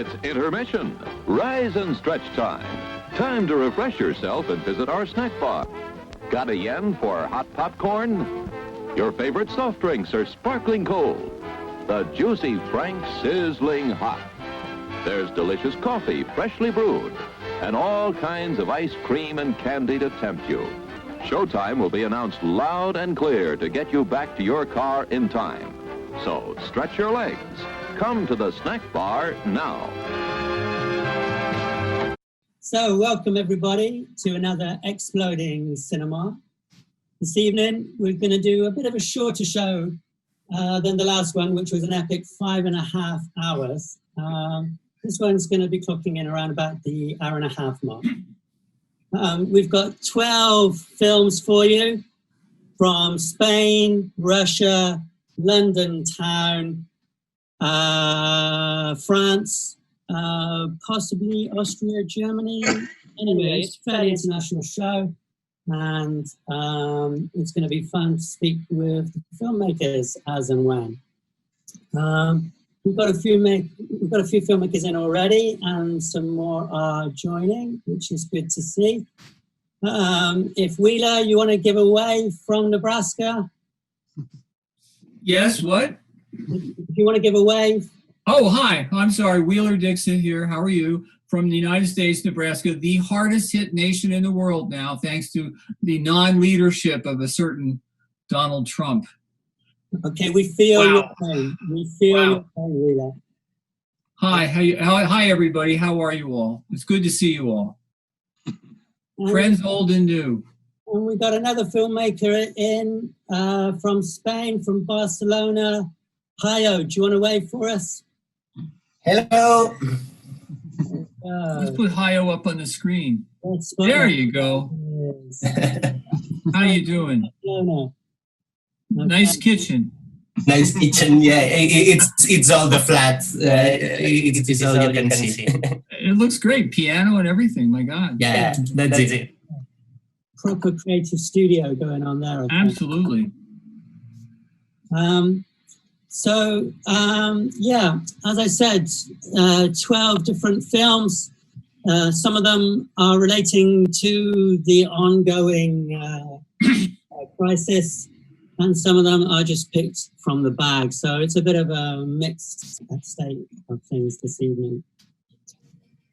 It's intermission. Rise and stretch time. Time to refresh yourself and visit our snack bar. Got a yen for hot popcorn? Your favorite soft drinks are sparkling cold. The juicy Frank sizzling hot. There's delicious coffee, freshly brewed, and all kinds of ice cream and candy to tempt you. Showtime will be announced loud and clear to get you back to your car in time. So stretch your legs. Come to the snack bar now. So welcome everybody to another Exploding Cinema. This evening we're going to do a bit of a shorter show than the last one, which was an epic 5.5 hours. This one's going to be clocking in around about the hour and a half mark. We've got 12 films for you from Spain, Russia, London town, France, possibly Austria, Germany. Anyway, it's a fairly international show, and it's going to be fun to speak with the filmmakers as and when. We've got a few filmmakers in already, and some more are joining, which is good to see. If Wheeler, you want to give away from Nebraska? Yes, what? If you want to give away. Oh, hi. I'm sorry. Wheeler Dixon here. How are you? From the United States, Nebraska, the hardest hit nation in the world now, thanks to the non-leadership of a certain Donald Trump. Okay, we feel your pain. We feel your pain, Wheeler. Hi, hi, everybody. How are you all? It's good to see you all. Friends old and new. And we got another filmmaker in from Spain, from Barcelona. Hiyo, do you want to wave for us? Hello. Let's put Hiyo up on the screen. There you go. Yes. How you doing? No. Nice kitchen. Nice kitchen. Yeah, it's all the flat. It is all you can see. It looks great. Piano and everything. My God. Yeah, that's it. Proper creative studio going on there. Absolutely. As I said, 12 different films. Some of them are relating to the ongoing crisis, and some of them are just picked from the bag. So it's a bit of a mixed state of things this evening.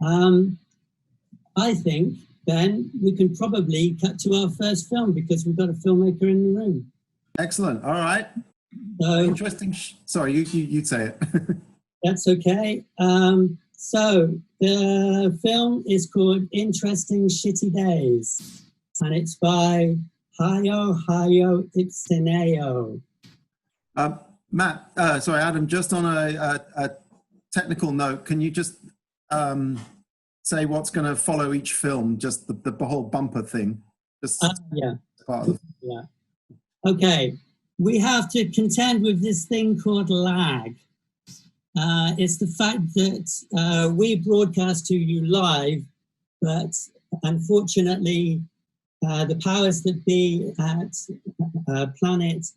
I think, Ben, we can probably cut to our first film because we've got a filmmaker in the room. Excellent. All right. So, interesting. Sorry, you'd say it. That's okay. So the film is called Interesting Shitty Days, and it's by hiyohiyoipseniyo. Adam, just on a technical note, can you just say what's going to follow each film, just the whole bumper thing? Part of yeah. Okay. We have to contend with this thing called lag. It's the fact that we broadcast to you live, but unfortunately, the powers that be at Planet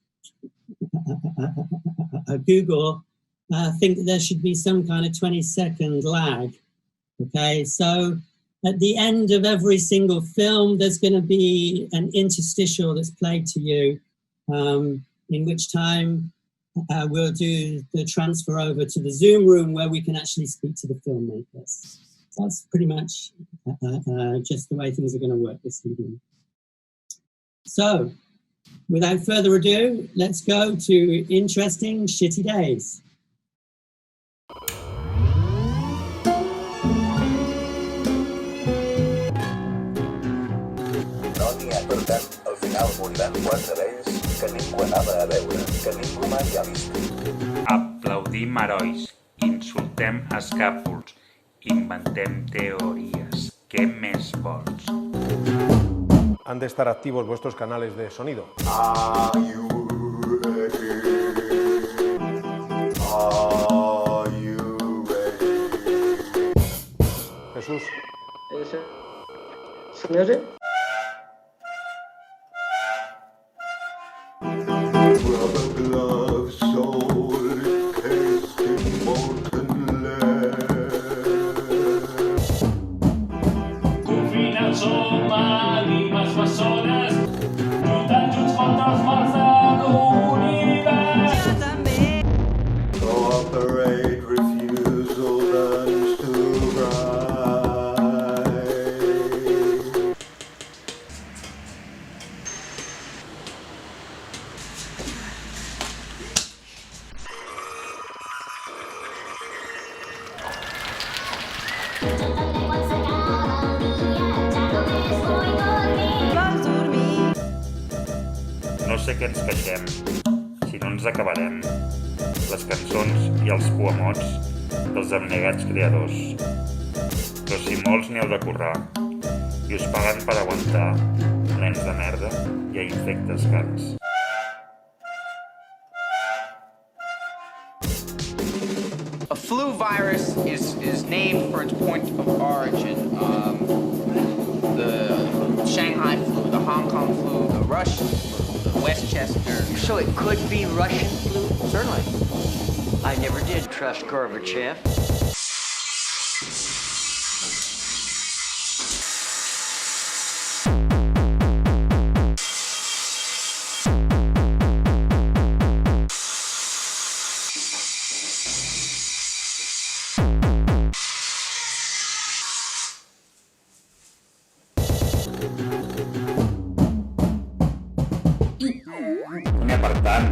Google think that there should be some kind of 20-second lag. Okay, so at the end of every single film, there's going to be an interstitial that's played to you, in which time we'll do the transfer over to the Zoom room where we can actually speak to the filmmakers. So that's pretty much just the way things are going to work this evening. So, without further ado, let's go to Interesting Shitty Days. No n'hi ha, per tant, al final moriran 4 d'ells que ningú anava a veure, que ningú mai ha vist. Aplaudim herois, insultem escàpols, inventem teories. Què més vols? Han de estar activos vuestros canales de sonido. Are you ready? Are you ready? Jesús. ¿Se me oye? Rubber glove, soul, tasting molten lead. operate, refusal burns too bright. No sé què ens queixem, si no ens acabarem. Les cançons i els poemots dels abnegats creadors. Però si molts n'hi heu de currar i us paguen per aguantar nens de merda i a infectes cants. A flu virus is named for its point of origin. The Shanghai flu, the Hong Kong flu, the Russian flu, the Westchester. So it could be Russian flu? Certainly. I never did trust Gorbachev. Ni apartant,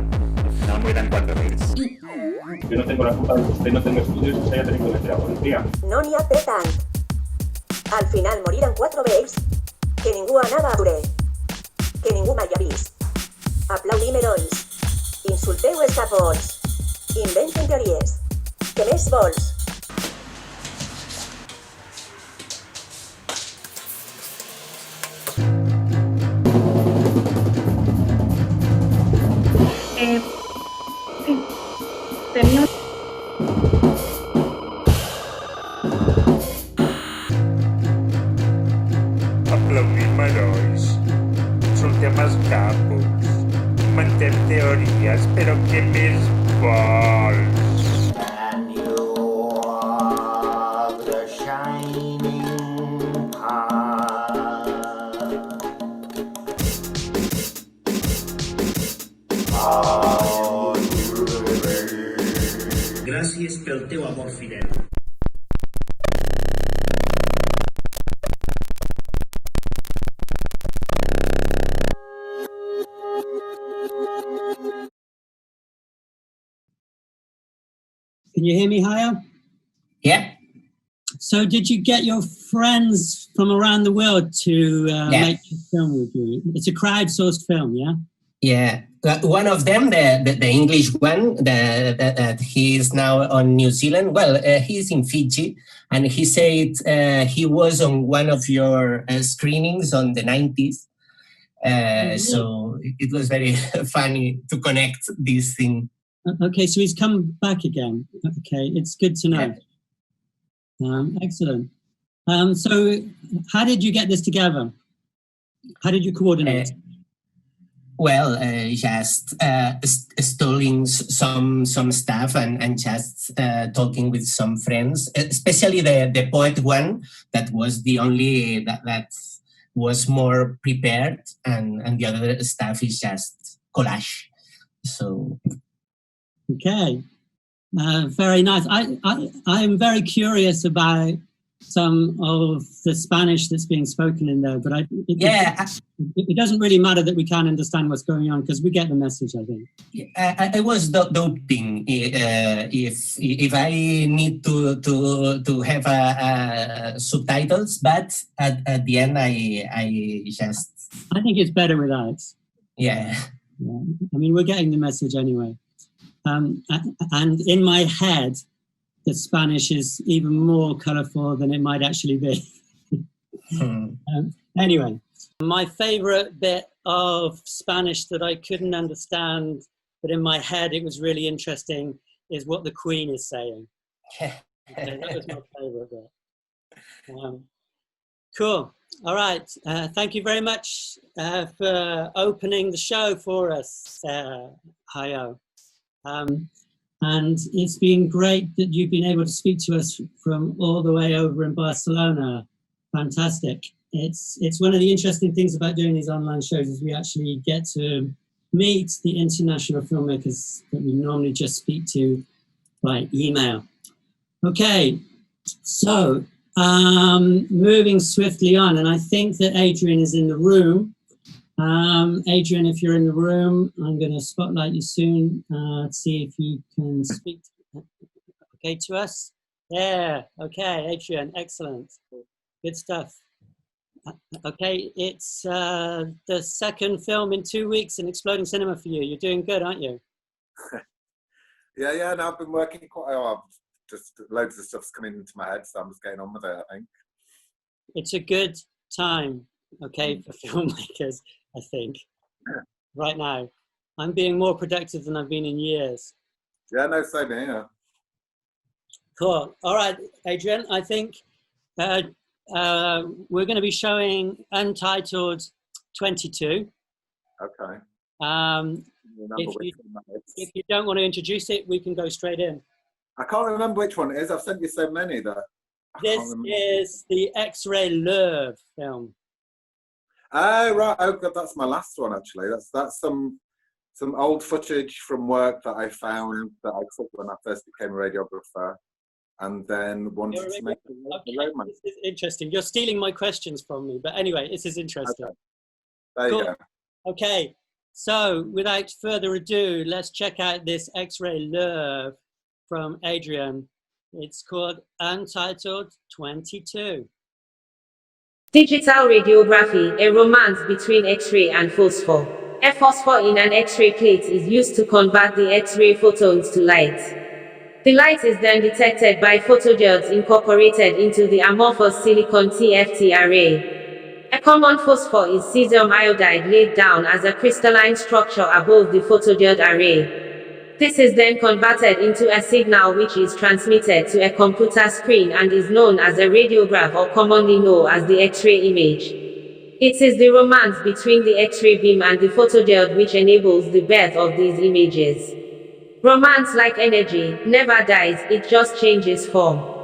al final moriran 4 ells. Yo no tengo la culpa de que usted no tenga estudios y se haya tenido que meter a policía. No n'hi ha per tant. Al final moriren 4 vells que ningú anava a veure, que ningú mai ha vist. Aplaudim herois, insulteu els capots, inventen teories. Què més vols? Sí. Tenia... Aplaudim herois, soltem els capos, inventem teories, però què més vols? And you are the shining path. Gràcies pel teu amor fidel. Can you hear me, Hiyo? Yeah. So did you get your friends from around the world to make this film with you? It's a crowdsourced film, yeah? Yeah. One of them, the English one, that he is now on New Zealand. Well, he's in Fiji, and he said he was on one of your screenings on the 90s. So it was very funny to connect this thing. Okay, so he's come back again. Okay, it's good to know. Yeah. Excellent. So how did you get this together? How did you coordinate? Well, just stealing some stuff and just talking with some friends, especially the poet one that was the only that was more prepared, and the other stuff is just collage. So. Okay, very nice. I am very curious about some of the Spanish that's being spoken in there, but it doesn't really matter that we can't understand what's going on because we get the message, I think. I was doubting if I need to have subtitles, but at the end I think it's better without. Yeah. I mean, we're getting the message anyway. And in my head, the Spanish is even more colorful than it might actually be. Anyway, my favorite bit of Spanish that I couldn't understand, but in my head it was really interesting, is what the Queen is saying. Okay, that was my favorite bit. Cool. All right. Thank you very much for opening the show for us, Hiyo. And it's been great that you've been able to speak to us from all the way over in Barcelona. Fantastic. It's one of the interesting things about doing these online shows is we actually get to meet the international filmmakers that we normally just speak to by email. Okay, so moving swiftly on, and I think that Adrian is in the room. Adrian, if you're in the room, I'm going to spotlight you soon. See if you can speak to us. Yeah, okay, Adrian, excellent. Good stuff. Okay, it's the second film in 2 weeks in exploding cinema for you. You're doing good, aren't you? Yeah, no, I've been working quite well. Just loads of stuff's coming into my head, so I'm just getting on with it, I think. It's a good time, okay, for filmmakers, I think, right now. I'm being more productive than I've been in years. Yeah, no, same here. Cool. All right, Adrian, I think we're going to be showing Untitled 22. Okay. If you don't want to introduce it, we can go straight in. I can't remember which one it is. I've sent you so many that this is the X-Ray L'Oeuvre film. Oh, right. Oh, God, that's my last one, actually. That's some old footage from work that I found that I took when I first became a radiographer, and then wanted to make a romance. This is interesting. You're stealing my questions from me, but anyway, this is interesting. Okay. There you go. Okay, so without further ado, let's check out this X-Ray L'Oeuvre from Adrian. It's called Untitled 22. Digital radiography, a romance between X-ray and phosphor. A phosphor in an X-ray plate is used to convert the X-ray photons to light. The light is then detected by photodiodes incorporated into the amorphous silicon TFT array. A common phosphor is cesium iodide laid down as a crystalline structure above the photodiode array. This is then converted into a signal which is transmitted to a computer screen and is known as a radiograph, or commonly known as the X-ray image. It is the romance between the X-ray beam and the photodiode which enables the birth of these images. Romance, like energy, never dies, it just changes form.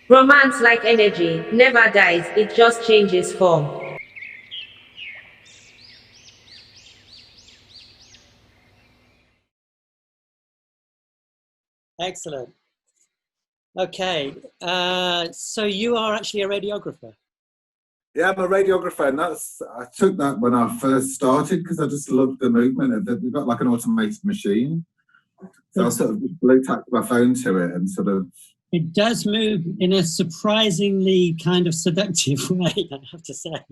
Romance, like energy, never dies, it just changes form. Excellent. Okay, so you are actually a radiographer. Yeah, I'm a radiographer, and I took that when I first started because I just loved the movement. We've got like an automated machine, so I sort of tacked my phone to it and sort of. It does move in a surprisingly kind of seductive way, I have to say.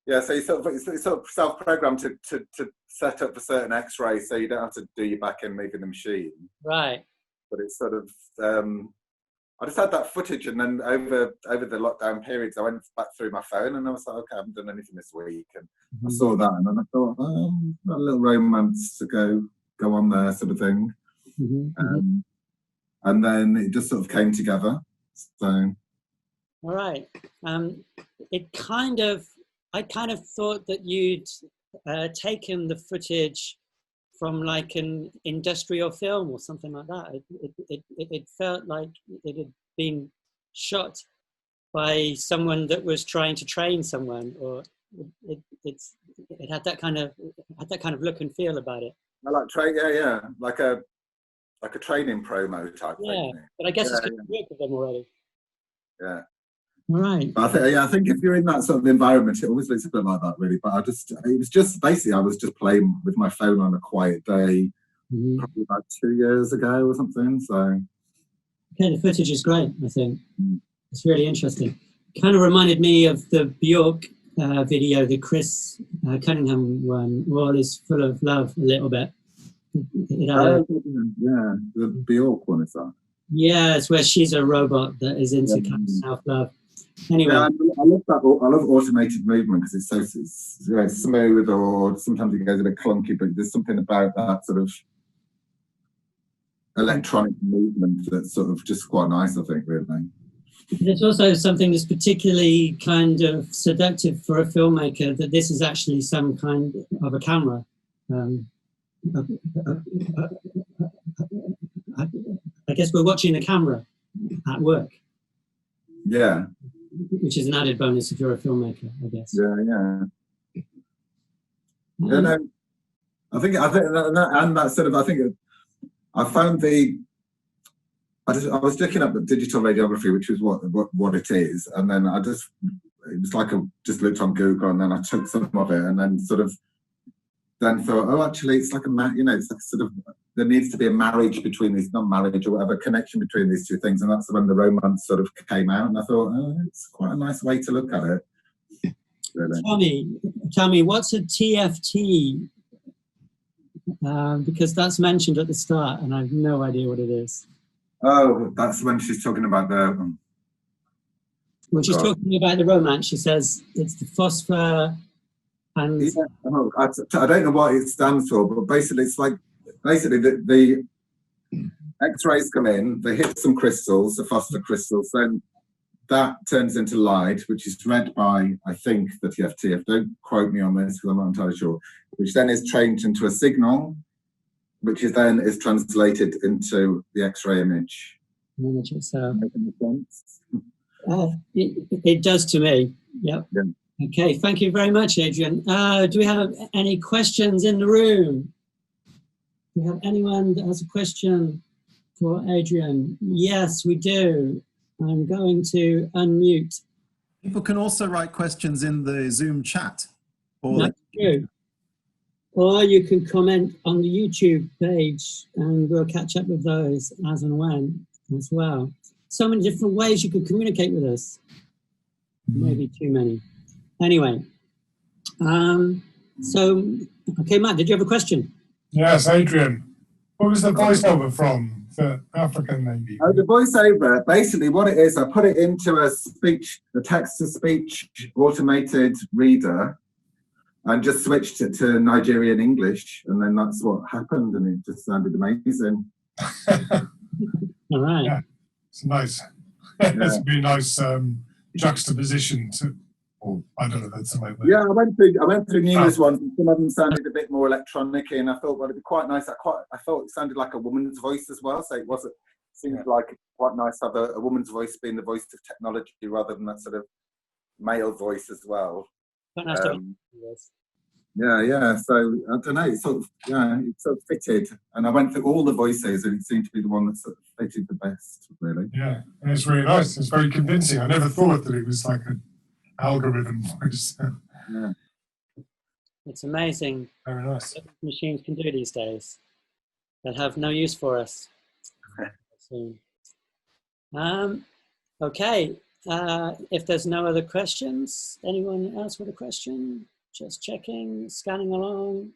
Yeah, so you sort of self-programmed to set up for certain X-rays, so you don't have to do your back end moving the machine. Right. But it's sort of, I just had that footage, and then over the lockdown periods, I went back through my phone, and I was like, okay, I haven't done anything this week, and I saw that, and then I thought, a little romance to go on there, sort of thing. And then it just sort of came together. So. All right. I kind of thought that you'd taken the footage from like an industrial film or something like that. It felt like it had been shot by someone that was trying to train someone, or it had that kind of look and feel about it. I like like a training promo type thing. Yeah, but I guess it's good to work with them already. Yeah. Right. I think if you're in that sort of environment, it always looks a bit like that, really. But I was just playing with my phone on a quiet day, probably about 2 years ago or something. So. Okay, the footage is great. I think it's really interesting. Kind of reminded me of the Bjork video, the Chris Cunningham one. All is full of love, a little bit. Yeah, the Bjork one is that. Yeah, it's where she's a robot that is into kind of self-love. Anyway, I love that. I love automated movement because it's smooth, or sometimes it goes a bit clunky. But there's something about that sort of electronic movement that's sort of just quite nice, I think, really. There's also something that's particularly kind of seductive for a filmmaker, that this is actually some kind of a camera. I guess we're watching the camera at work. Yeah. Which is an added bonus if you're a filmmaker, I guess. Yeah. No, I think, and that sort of, I think I found I was looking up at digital radiography, which is what it is, and then it was like I just looked on Google, and then I took some of it, and then sort of thought, actually, it's like it's like sort of, there needs to be a marriage between these, not marriage or whatever, connection between these two things, and that's when the romance sort of came out, and I thought, it's quite a nice way to look at it. Really. Tell me, what's a TFT? Because that's mentioned at the start, and I have no idea what it is. Oh, that's when she's talking about the. When she's talking about the romance, she says it's the phosphor. And I don't know what it stands for, but basically it's like the X-rays come in, they hit some crystals, the phosphor crystals, then that turns into light, which is read by, I think, the TFT. Don't quote me on this because I'm not entirely sure. Which then is changed into a signal, which then is translated into the X-ray image. Image itself. Making sense? It does to me. Yep. Yeah. Okay, thank you very much, Adrian. Do we have any questions in the room? Do we have anyone that has a question for Adrian? Yes, we do. I'm going to unmute. People can also write questions in the Zoom chat. That's true. Or you can comment on the YouTube page, and we'll catch up with those as and when as well. So many different ways you can communicate with us. Maybe too many. Anyway, okay, Matt, did you have a question? Yes, Adrian. What was the voiceover from for African maybe? Oh, the voiceover, basically what it is, I put it into a text-to-speech automated reader and just switched it to Nigerian English, and then that's what happened, and it just sounded amazing. All right. Yeah, it's nice. It's a really nice juxtaposition to. I don't know, that's the way. Yeah, I went through numerous ones, and some of them sounded a bit more electronic, and I thought, well, it'd be quite nice. I thought it sounded like a woman's voice as well, so it wasn't. seems like it's quite nice to have a woman's voice being the voice of technology rather than that sort of male voice as well. Yeah. So I don't know. It sort of fitted, and I went through all the voices, and it seemed to be the one that sort of fitted the best, really. Yeah, and it's really nice. It's very convincing. I never thought that it was like an algorithm voice. Yeah. It's amazing. Very nice. What machines can do these days that have no use for us. Okay. If there's no other questions, anyone else with a question? Just checking, scanning along.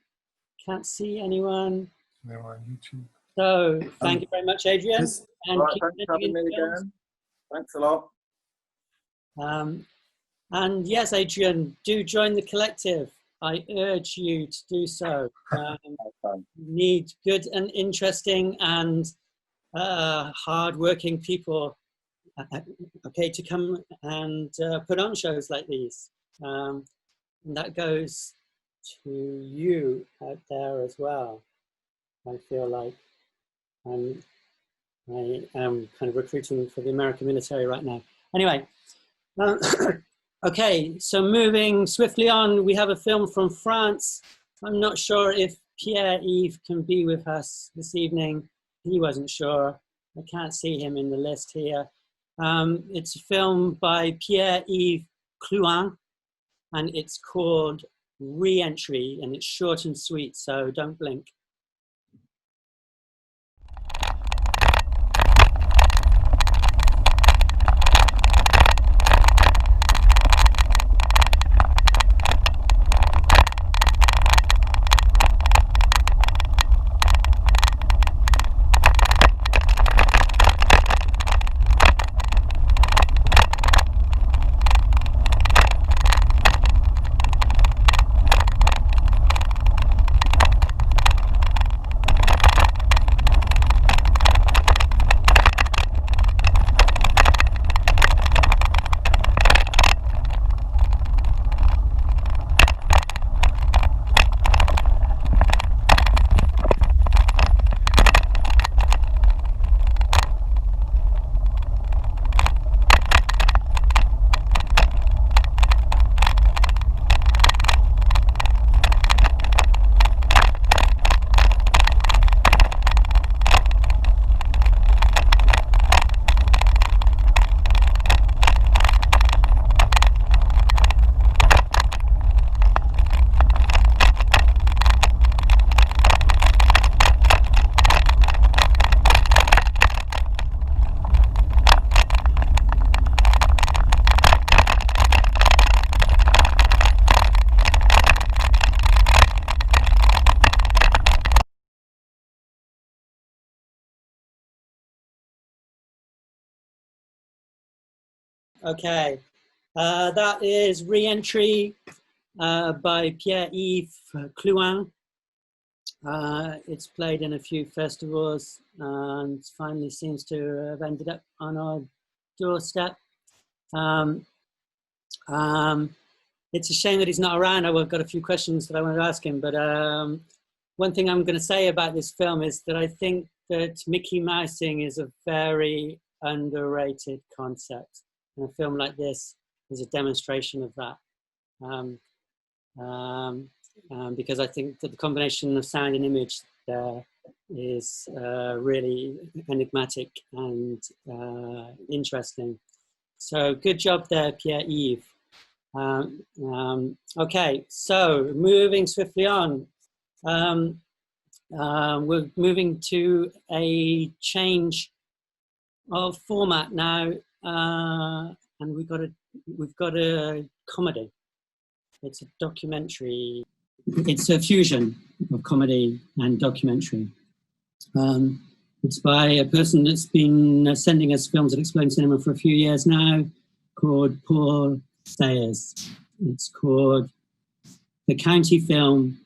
Can't see anyone. They're on YouTube. So thank you very much, Adrian. Yes. And Right, keep thanks for having me again. Thanks a lot. And yes, Adrian, do join the collective. I urge you to do so. You need good and interesting and hard-working people, okay, to come and put on shows like these. And that goes to you out there as well. I feel like I am kind of recruiting for the American military right now. Anyway, okay, so moving swiftly on, we have a film from France. I'm not sure if Pierre Yves can be with us this evening. He wasn't sure. I can't see him in the list here. It's a film by Pierre Yves Clouin, and it's called Reentry, and it's short and sweet, so don't blink. Okay, that is Reentry by Pierre Yves Clouin. It's played in a few festivals and finally seems to have ended up on our doorstep. It's a shame that he's not around. I've got a few questions that I want to ask him, but one thing I'm going to say about this film is that I think that Mickey Mousing is a very underrated concept. And a film like this is a demonstration of that. Because I think that the combination of sound and image there is really enigmatic and interesting. So good job there, Pierre Yves. Okay, so moving swiftly on. We're moving to a change of format now. And we've got a comedy. It's a documentary. It's a fusion of comedy and documentary. It's by a person that's been sending us films at Exploding Cinema for a few years now, called Paul Sayers. It's called The County Film,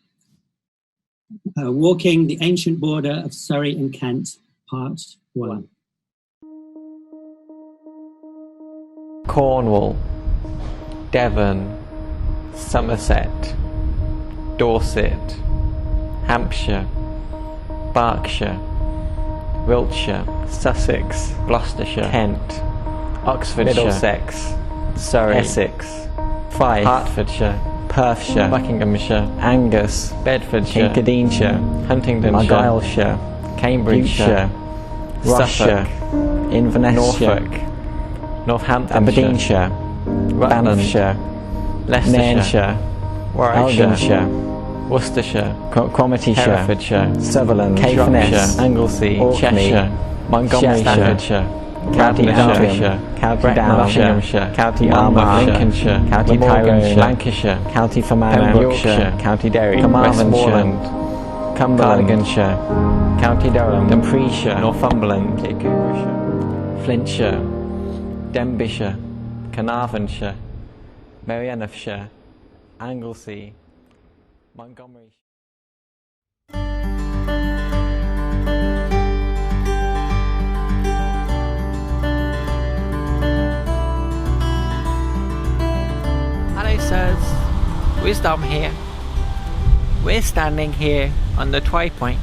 Walking the Ancient Border of Surrey and Kent, Part 1. Cornwall, Devon, Somerset, Dorset, Hampshire, Berkshire, Wiltshire, Sussex, Gloucestershire, Kent, Oxfordshire, Middlesex, Surrey, Essex, Fife, Hertfordshire, Perthshire, Buckinghamshire, Angus, Bedfordshire, Kincardineshire, Huntingdonshire, Argyllshire, Cambridgeshire, Suffolk, Inverness, Norfolk, Northamptonshire, Aberdeenshire, Banffshire, Leicestershire, Warwickshire, Worcestershire, Cromartyshire, Herefordshire, Sutherland, Caithness, Anglesey, Cheshire, Montgomeryshire, County Antrim, County Down, County Armagh, Lincolnshire, County Tyrone, Lancashire, County Fermanagh, Yorkshire, County Derry, Westmoreland, Cumberland, Cardiganshire, County Durham, Dumfriesshire, Northumberland, Coopershire, Flintshire, Denbighshire, Carnarvonshire, Merionethshire, Anglesey, Montgomery. Hello sirs, Wisdom here. We're standing here on the try point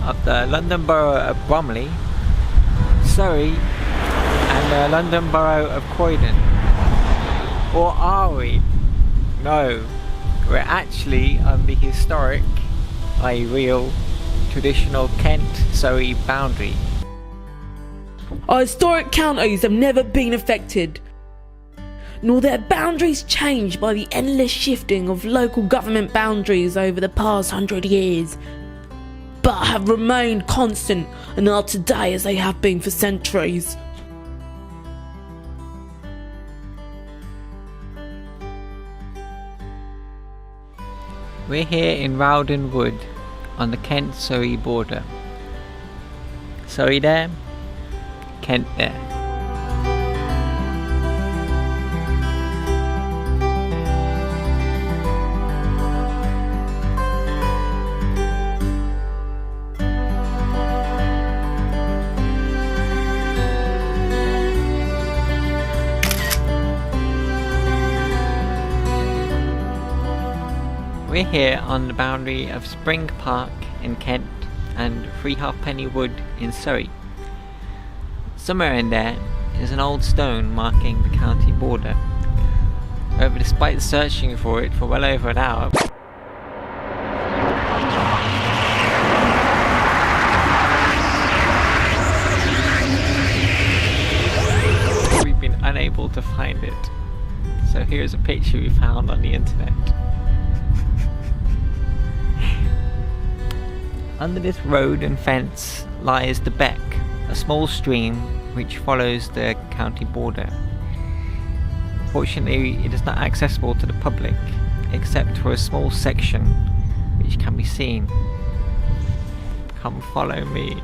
of the London Borough of Bromley, Surrey and the London Borough of Croydon. Or are we? No, we're actually on the historic, i.e. real, traditional Kent-Surrey boundary. Our historic counties have never been affected, nor their boundaries changed by the endless shifting of local government boundaries over the past 100 years, but have remained constant and are today as they have been for centuries. We're here in Rowden Wood on the Kent-Surrey border. Surrey there, Kent there. We're here on the boundary of Spring Park in Kent and Three Halfpenny Wood in Surrey. Somewhere in there is an old stone marking the county border. However, despite searching for it for well over an hour, we've been unable to find it. So here's a picture we found on the internet. Under this road and fence lies the Beck, a small stream which follows the county border. Fortunately, it is not accessible to the public, except for a small section which can be seen. Come follow me.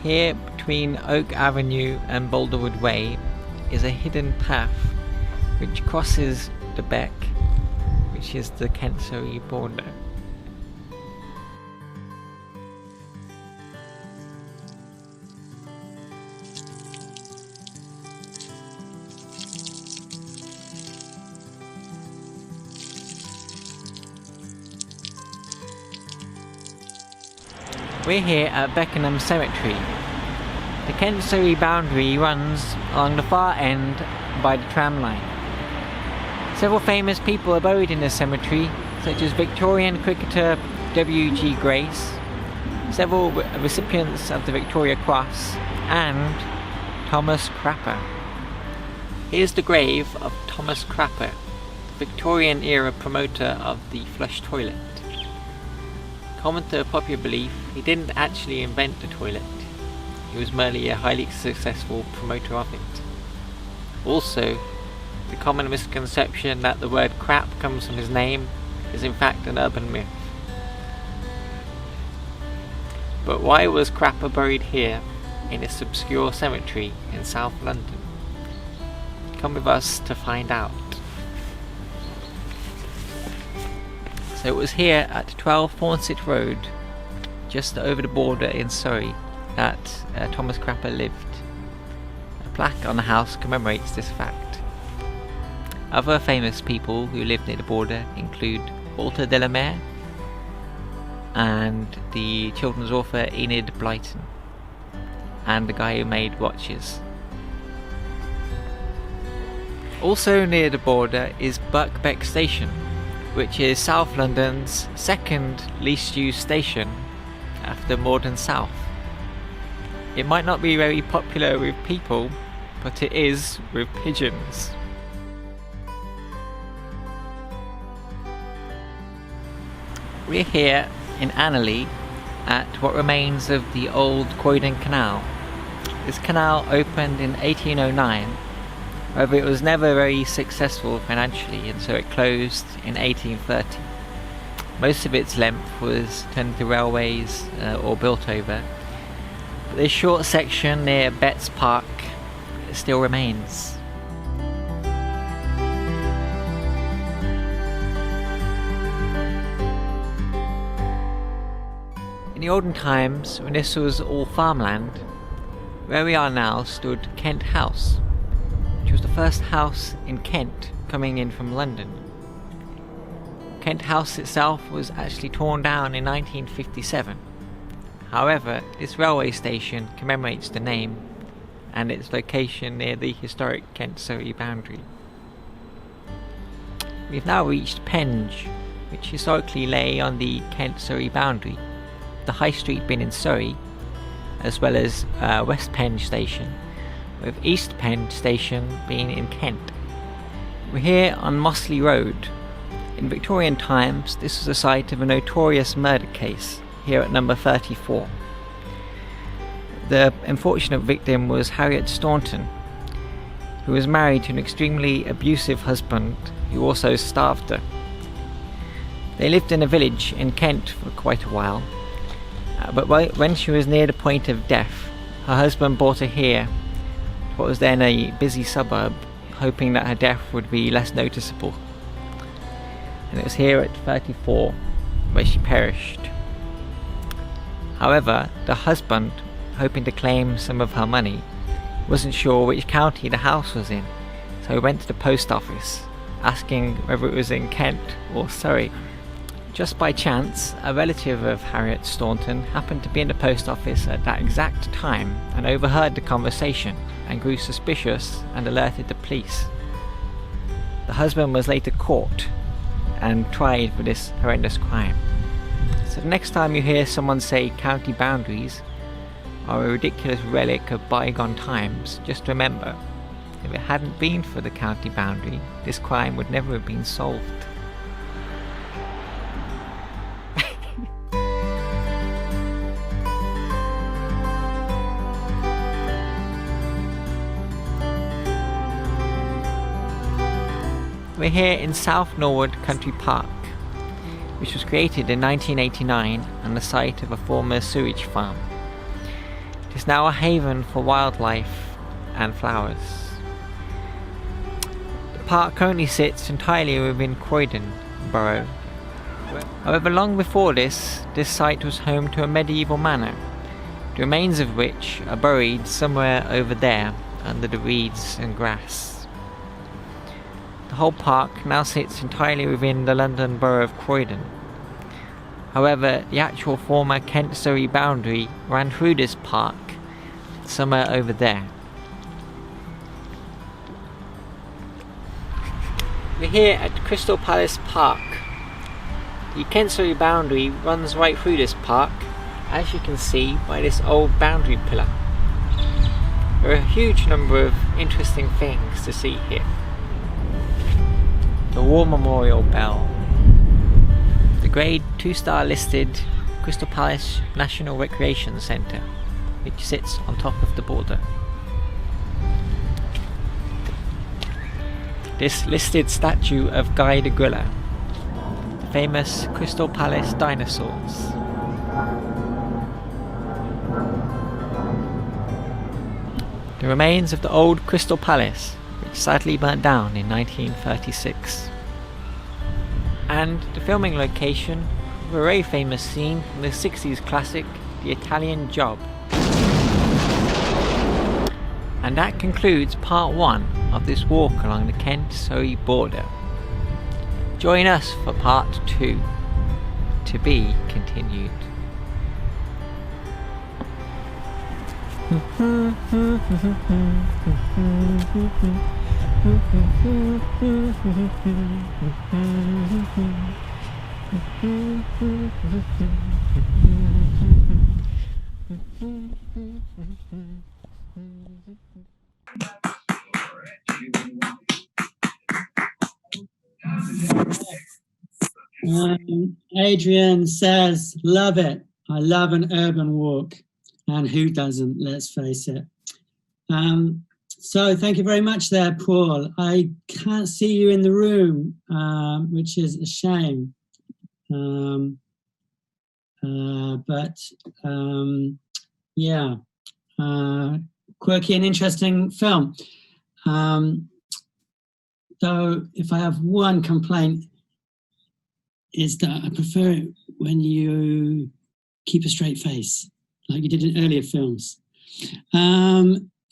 Here, between Oak Avenue and Boulderwood Way, is a hidden path which crosses the Beck, which is the Kent-Surrey border. We're here at Beckenham Cemetery. The Kent-Surrey boundary runs along the far end by the tram line. Several famous people are buried in this cemetery, such as Victorian cricketer W.G. Grace, several recipients of the Victoria Cross, and Thomas Crapper. Here's the grave of Thomas Crapper, the Victorian-era promoter of the flush toilet. Common to popular belief, he didn't actually invent the toilet. He was merely a highly successful promoter of it. Also, the common misconception that the word crap comes from his name is in fact an urban myth. But why was Crapper buried here in this obscure cemetery in South London? Come with us to find out. So it was here at 12 Hornsett Road, just over the border in Surrey, that Thomas Crapper lived. A plaque on the house commemorates this fact. Other famous people who lived near the border include Walter de la Mare and the children's author Enid Blyton, and the guy who made watches. Also near the border is Birkbeck Station, which is South London's second least used station after Morden South. It might not be very popular with people, but it is with pigeons. We're here in Annerley at what remains of the old Croydon Canal. This canal opened in 1809, however it was never very successful financially, and so it closed in 1830. Most of its length was turned into railways or built over, but this short section near Betts Park still remains. In the olden times, when this was all farmland, where we are now stood Kent House, which was the first house in Kent coming in from London. Kent House itself was actually torn down in 1957. However, this railway station commemorates the name and its location near the historic Kent-Surrey boundary. We've now reached Penge, which historically lay on the Kent-Surrey boundary, the High Street being in Surrey, as well as West Penge Station, with East Penge Station being in Kent. We're here on Mossley Road. In Victorian times, this was the site of a notorious murder case here at number 34. The unfortunate victim was Harriet Staunton, who was married to an extremely abusive husband who also starved her. They lived in a village in Kent for quite a while, but when she was near the point of death, her husband brought her here, what was then a busy suburb, hoping that her death would be less noticeable. And it was here at 34 where she perished. However, the husband, hoping to claim some of her money, wasn't sure which county the house was in, so he went to the post office, asking whether it was in Kent or Surrey. Just by chance, a relative of Harriet Staunton happened to be in the post office at that exact time and overheard the conversation and grew suspicious and alerted the police. The husband was later caught and tried for this horrendous crime. So the next time you hear someone say county boundaries are a ridiculous relic of bygone times, just remember, if it hadn't been for the county boundary, this crime would never have been solved. We're here in South Norwood Country Park, which was created in 1989 on the site of a former sewage farm. It is now a haven for wildlife and flowers. The park currently sits entirely within Croydon Borough. However, long before this site was home to a medieval manor, the remains of which are buried somewhere over there under the reeds and grass. The whole park now sits entirely within the London Borough of Croydon. However, the actual former Kent-Surrey boundary ran through this park, somewhere over there. We're here at Crystal Palace Park. The Kent-Surrey boundary runs right through this park, as you can see by this old boundary pillar. There are a huge number of interesting things to see here. The War Memorial Bell, the Grade 2-star listed Crystal Palace National Recreation Centre, which sits on top of the border. This listed statue of Guy de Grilla, the famous Crystal Palace dinosaurs. The remains of the old Crystal Palace, which sadly burnt down in 1936. And the filming location of a very famous scene from the 60s classic, The Italian Job. And that concludes part 1 of this walk along the Kent-Surrey border. Join us for part 2, to be continued. Adrian says, love it. I love an urban walk. And who doesn't, let's face it. So thank you very much there, Paul. I can't see you in the room, which is a shame. Yeah, quirky and interesting film. Though if I have one complaint, is that I prefer it when you keep a straight face, like you did in earlier films.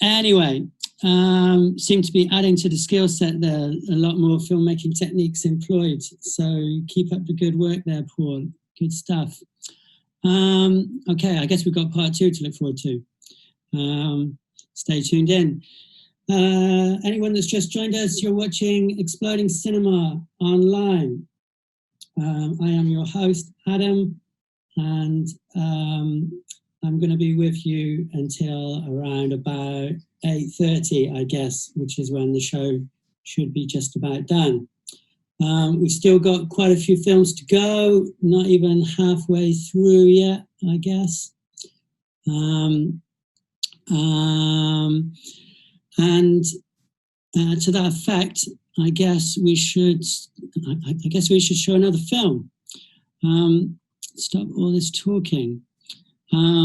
Anyway, seem to be adding to the skill set there, a lot more filmmaking techniques employed. So keep up the good work there, Paul. Good stuff. Okay, I guess we've got part 2 to look forward to. Stay tuned in. Anyone that's just joined us, you're watching Exploding Cinema online. I am your host, Adam, and I'm going to be with you until around about 8:30, I guess, which is when the show should be just about done. We've still got quite a few films to go, not even halfway through yet, I guess. And to that effect, I guess we should show another film. Stop all this talking. Wheeler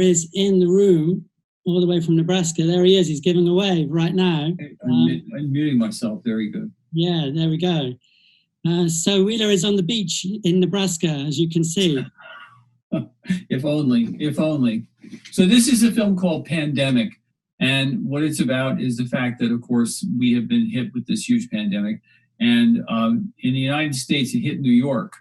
is in the room all the way from Nebraska. There he is. He's giving a wave right now. I'm muting myself. Very good. Yeah, there we go. So Wheeler is on the beach in Nebraska, as you can see. If only, if only. So this is a film called Pandemic. And what it's about is the fact that, of course, we have been hit with this huge pandemic. And in the United States, it hit New York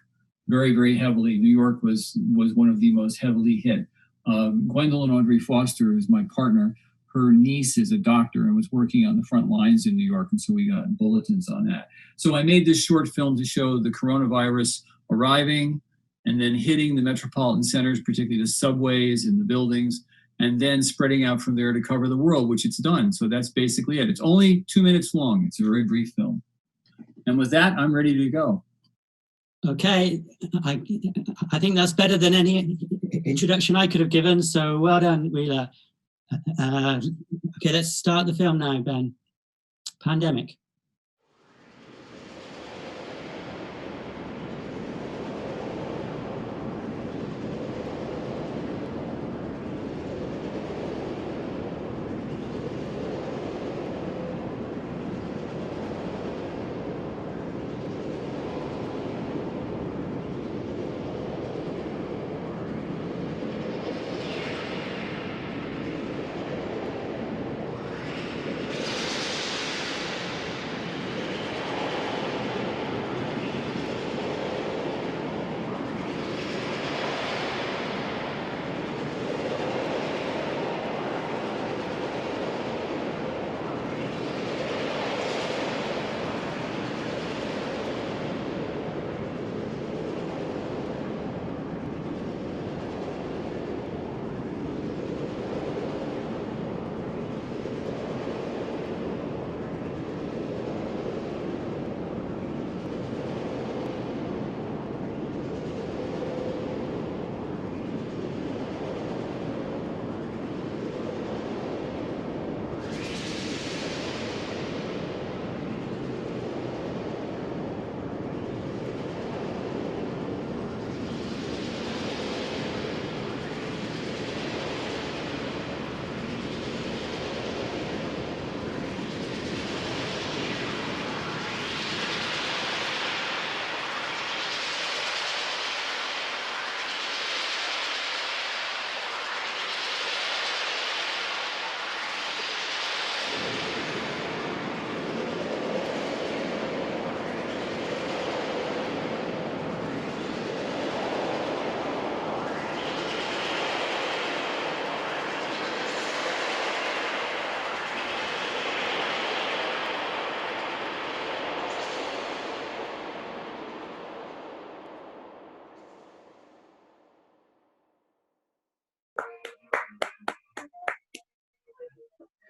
very, very heavily. New York was one of the most heavily hit. Gwendolyn Audrey Foster is my partner. Her niece is a doctor and was working on the front lines in New York. And so we got bulletins on that. So I made this short film to show the coronavirus arriving and then hitting the metropolitan centers, particularly the subways and the buildings, and then spreading out from there to cover the world, which it's done. So that's basically it. It's only 2 minutes long. It's a very brief film. And with that, I'm ready to go. Okay, I think that's better than any introduction I could have given, so well done, Wheeler. Okay, let's start the film now, Ben. Pandemic.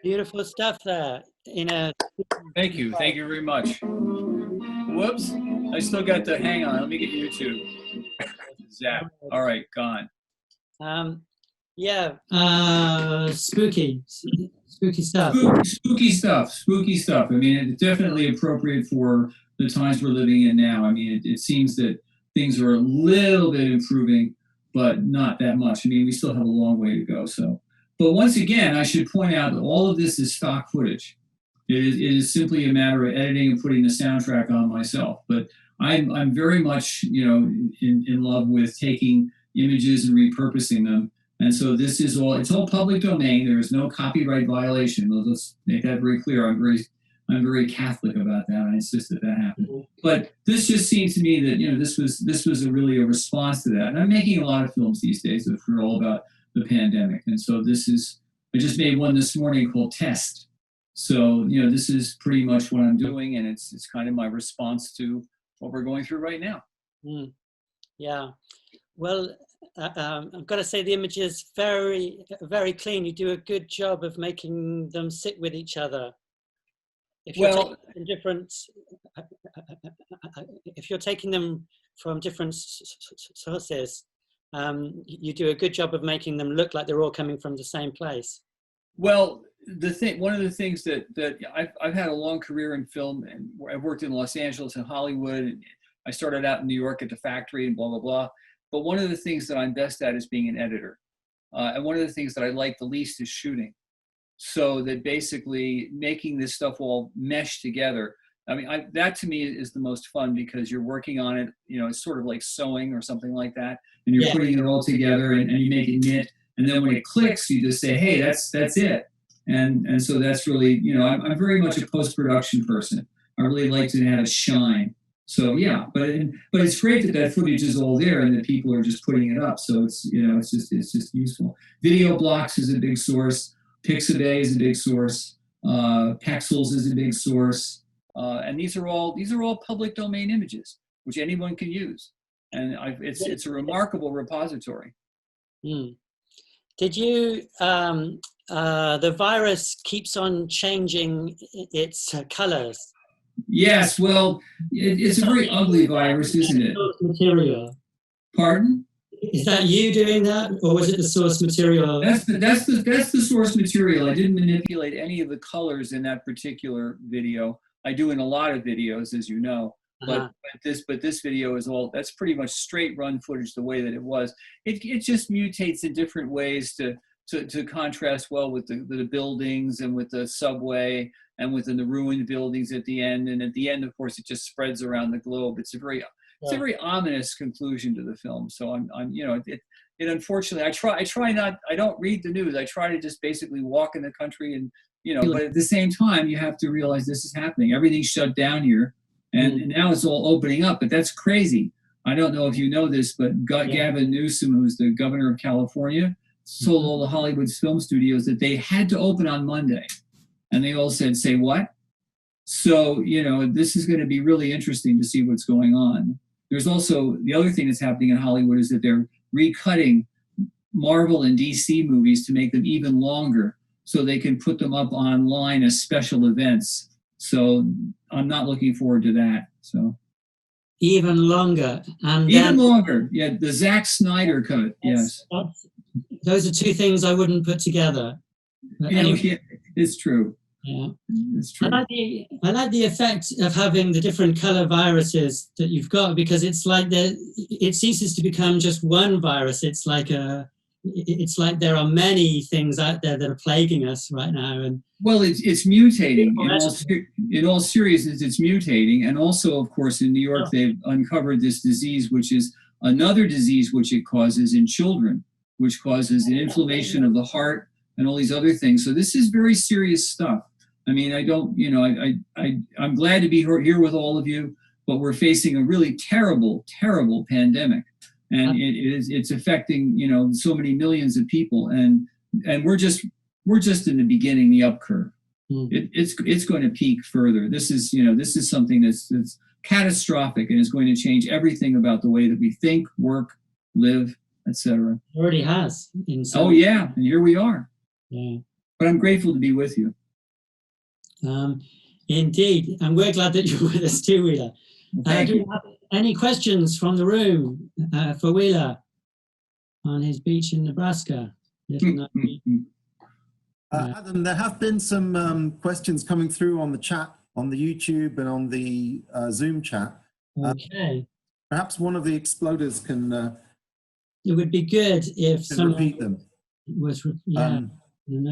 Beautiful stuff there. Thank you very much. Whoops, I still got the, hang on, let me get YouTube. Zap. All right, gone. Spooky stuff. Spooky stuff. I mean, it's definitely appropriate for the times we're living in now. I mean, it seems that things are a little bit improving, but not that much. I mean, we still have a long way to go. So, but once again, I should point out that all of this is stock footage. It is simply a matter of editing and putting the soundtrack on myself. But I'm very much, in love with taking images and repurposing them. And so this is it's all public domain. There is no copyright violation. Let's make that very clear. I'm very Catholic about that. I insist that happened. But this just seemed to me that, this was really a response to that. And I'm making a lot of films these days that are all about the pandemic. And so I just made one this morning called Test. So, this is pretty much what I'm doing, and it's kind of my response to what we're going through right now. Yeah. Well, I've got to say the image is very, very clean. You do a good job of making them sit with each other. If you're taking them from different sources, you do a good job of making them look like they're all coming from the same place. Well, one of the things that I've had a long career in film, and I've worked in Los Angeles and Hollywood, and I started out in New York at the factory and blah, blah, blah. But one of the things that I'm best at is being an editor. And one of the things that I like the least is shooting. So that basically making this stuff all mesh together. I mean, that to me is the most fun, because you're working on it, it's sort of like sewing or something like that. And you're putting it all together and you make it knit. And then when it clicks, you just say, hey, that's it. And so that's really, I'm very much a post-production person. I really like to have it shine. So yeah, but it's great that footage is all there and that people are just putting it up. So it's, it's just useful. Video Blocks is a big source. Pixabay is a big source. Pexels is a big source. And these are all public domain images, which anyone can use. And it's a remarkable repository. Did you, the virus keeps on changing its colors? Yes, well, it's a very ugly virus, isn't it? Material. Pardon? Is that you doing that, or was it the source material? That's the source material. I didn't manipulate any of the colors in that particular video. I do in a lot of videos, as you know. But this video is that's pretty much straight run footage the way that it was. It just mutates in different ways to contrast well with the buildings and with the subway and within the ruined buildings at the end. And at the end, of course, it just spreads around the globe. It's a very ominous conclusion to the film. So it unfortunately, I don't read the news. I try to just basically walk in the country and, but at the same time, you have to realize this is happening. Everything's shut down here. And now it's all opening up, but that's crazy. I don't know if you know this, but Gavin Newsom, who's the governor of California, told all the Hollywood film studios that they had to open on Monday. And they all said, say what? So, this is going to be really interesting to see what's going on. There's also, the other thing that's happening in Hollywood is that they're recutting Marvel and DC movies to make them even longer so they can put them up online as special events. So I'm not looking forward to that. So even longer, and even longer. Yeah, the Zack Snyder cut. Yes, those are two things I wouldn't put together. Anyway, it's true. Yeah, it's true. I like the effect of having the different color viruses that you've got, because it's like it ceases to become just one virus. It's like there are many things out there that are plaguing us right now. And well, it's mutating. In all seriousness, it's mutating. And also, of course, in New York, they've uncovered this disease, which is another disease which it causes in children, which causes an inflammation of the heart and all these other things. So this is very serious stuff. I mean, I'm glad to be here with all of you, but we're facing a really terrible, terrible pandemic. And it's affecting, so many millions of people. And we're just in the beginning, the up curve. It's going to peak further. This is something that's catastrophic and is going to change everything about the way that we think, work, live, etc. It already has. Oh yeah, and here we are. Yeah. But I'm grateful to be with you. Indeed, and we're glad that you're with us too, Wheeler. Thank do you. you have any questions from the room for Wheeler on his beach in Nebraska? Adam, there have been some questions coming through on the chat, on the YouTube and on the Zoom chat. Okay. Perhaps one of the exploders can it would be good if someone repeat them. Was,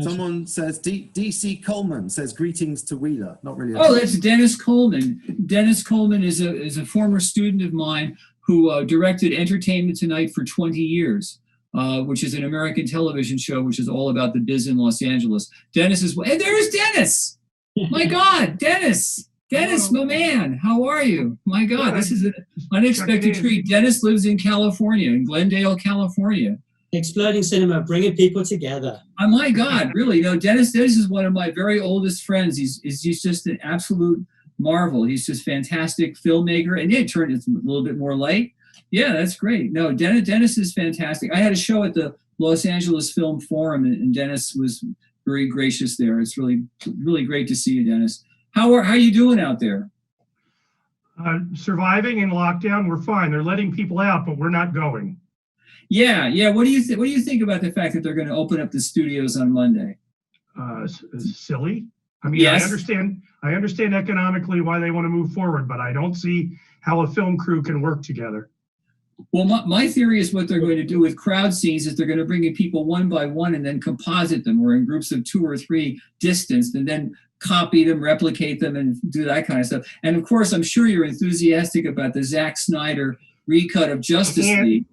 someone says, DC Coleman says, greetings to Wheeler. Not really. Oh, that's Dennis Coleman. Dennis Coleman is a former student of mine who directed Entertainment Tonight for 20 years. Which is an American television show, which is all about the biz in Los Angeles. Dennis is, and there's Dennis. My God, Dennis, my man, how are you? My God, this is an unexpected treat. Dennis lives in California, in Glendale, California. Exploding cinema, bringing people together. Oh my God, really? No, Dennis is one of my very oldest friends. He's just an absolute marvel. He's just fantastic filmmaker, and it turned it's a little bit more light. Yeah, that's great. No, Dennis is fantastic. I had a show at the Los Angeles Film Forum, and Dennis was very gracious there. It's really, really great to see you, Dennis. How are you doing out there? Surviving in lockdown. We're fine. They're letting people out, but we're not going. Yeah. What do you think about the fact that they're going to open up the studios on Monday? Silly. I mean, yes. I understand economically why they want to move forward, but I don't see how a film crew can work together. Well, my theory is what they're going to do with crowd scenes is they're going to bring in people one by one and then composite them, or in groups of 2 or 3 distanced, and then copy them, replicate them, and do that kind of stuff. And of course, I'm sure you're enthusiastic about the Zack Snyder recut of Justice League.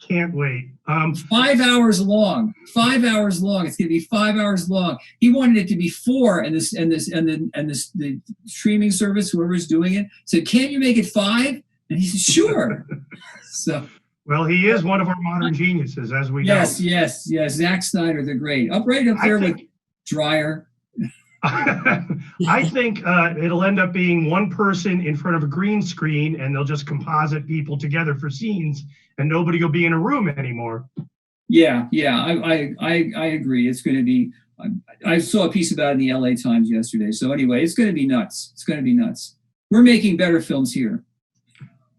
Can't wait. 5 hours long. 5 hours long. It's going to be 5 hours long. He wanted it to be 4, and the streaming service, whoever's doing it, said, "Can't you make it 5?" And he said, "Sure." So, well, he is one of our modern geniuses, as we know. Yes. Zack Snyder, the great. Right up there with Dreyer. I think it'll end up being one person in front of a green screen, and they'll just composite people together for scenes, and nobody will be in a room anymore. Yeah. I agree. It's going to be. I saw a piece about it in the LA Times yesterday. So anyway, it's going to be nuts. We're making better films here.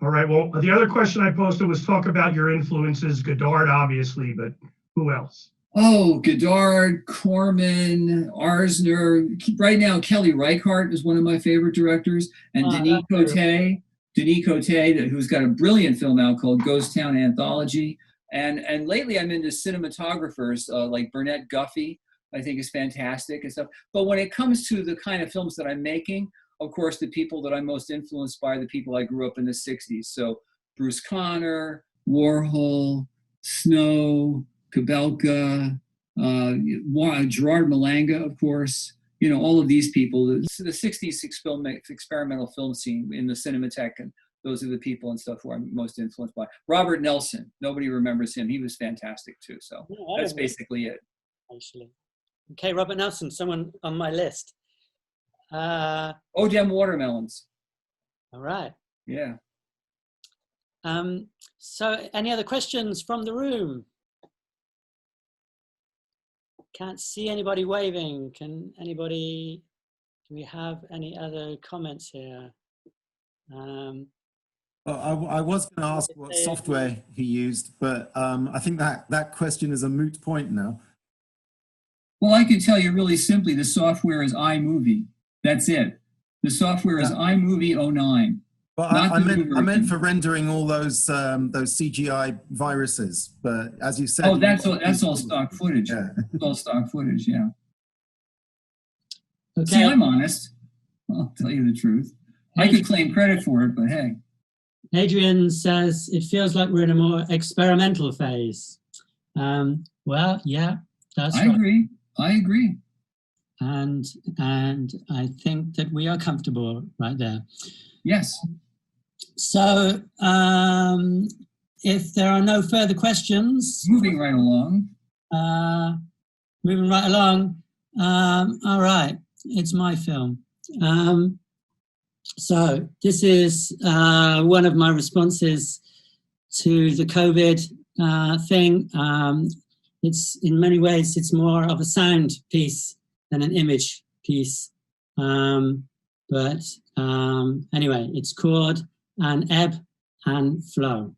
All right. Well, the other question I posted was talk about your influences. Godard, obviously, but who else? Oh, Godard, Corman, Arzner. Right now, Kelly Reichardt is one of my favorite directors, and Denis Coté, who's got a brilliant film out called Ghost Town Anthology. And lately, I'm into cinematographers like Burnett Guffey. I think is fantastic and stuff. But when it comes to the kind of films that I'm making, of course, the people that I'm most influenced by are the people I grew up in the 60s. So Bruce Conner, Warhol, Snow, Kabelka, Gerard Malanga, of course. You know, all of these people. The 60s experimental film scene in the Cinematheque, and those are the people and stuff who I'm most influenced by. Robert Nelson, nobody remembers him. He was fantastic too. So that's basically it. Actually. Okay, Robert Nelson, someone on my list. Odem Watermelons. All right. Yeah. So any other questions from the room? Can't see anybody waving. Do we have any other comments here? I was going to ask what software he used, but I think that question is a moot point now. Well, I can tell you really simply, the software is iMovie. That's it. The software is iMovie 09. Well, I meant for rendering all those CGI viruses, but as you said, that's all stock footage. Yeah. It's all stock footage. Yeah. Okay. See, I'm honest. I'll tell you the truth. I could claim credit for it, but hey. Adrian says it feels like we're in a more experimental phase. Well, yeah, that's right. I agree. And I think that we are comfortable right there. Yes. So if there are no further questions. Moving right along. All right, it's my film. So this is one of my responses to the COVID thing. It's in many ways, it's more of a sound piece than an image piece. But anyway, it's chord and ebb and flow.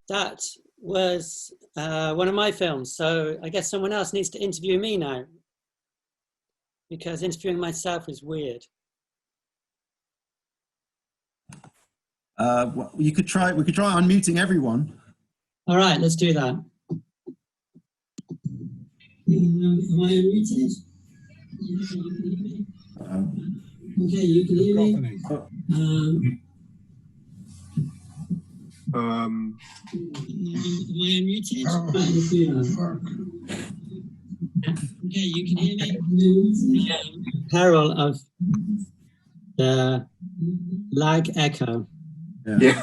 That was one of my films, so I guess someone else needs to interview me now, because interviewing myself is weird. We could try unmuting everyone. All right, let's do that. Am I unmuted? Okay, you can hear me. Am I unmuted? Okay, you can hear me. Peril of the lag echo. Yeah.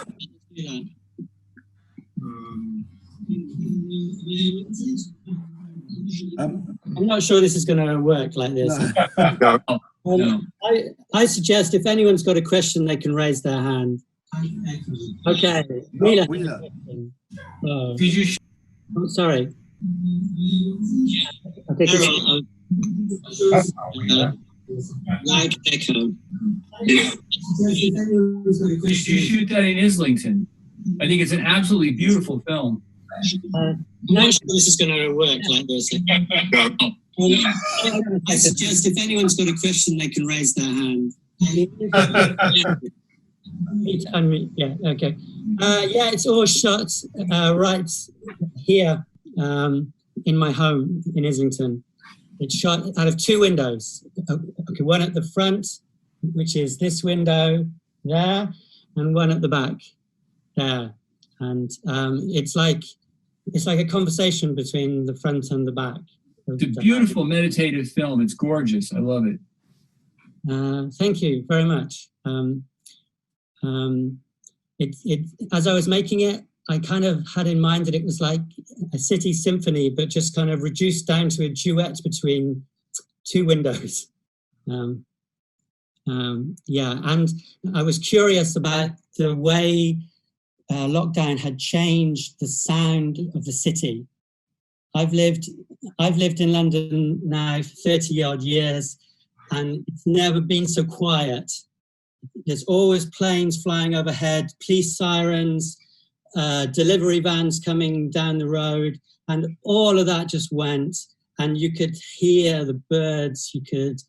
I'm not sure this is going to work like this. No. I suggest if anyone's got a question, they can raise their hand. Okay. Wheeler. Did you? I'm sorry. Okay. Like echo. Did you shoot that in Islington? I think it's an absolutely beautiful film. I'm not sure this is going to work like this. I suggest if anyone's got a question, they can raise their hand. Yeah, okay. Yeah, it's all shot right here in my home in Islington. It's shot out of two windows. Okay, one at the front, which is this window there, and one at the back there. And it's like a conversation between the front and the back. It's a beautiful meditative film. It's gorgeous. I love it. Thank you very much. As I was making it, I kind of had in mind that it was like a city symphony, but just kind of reduced down to a duet between two windows. Yeah, and I was curious about the way lockdown had changed the sound of the city. I've lived in London now for 30 odd years, and it's never been so quiet. There's always planes flying overhead, police sirens, delivery vans coming down the road, and all of that just went, and you could hear the birds, you could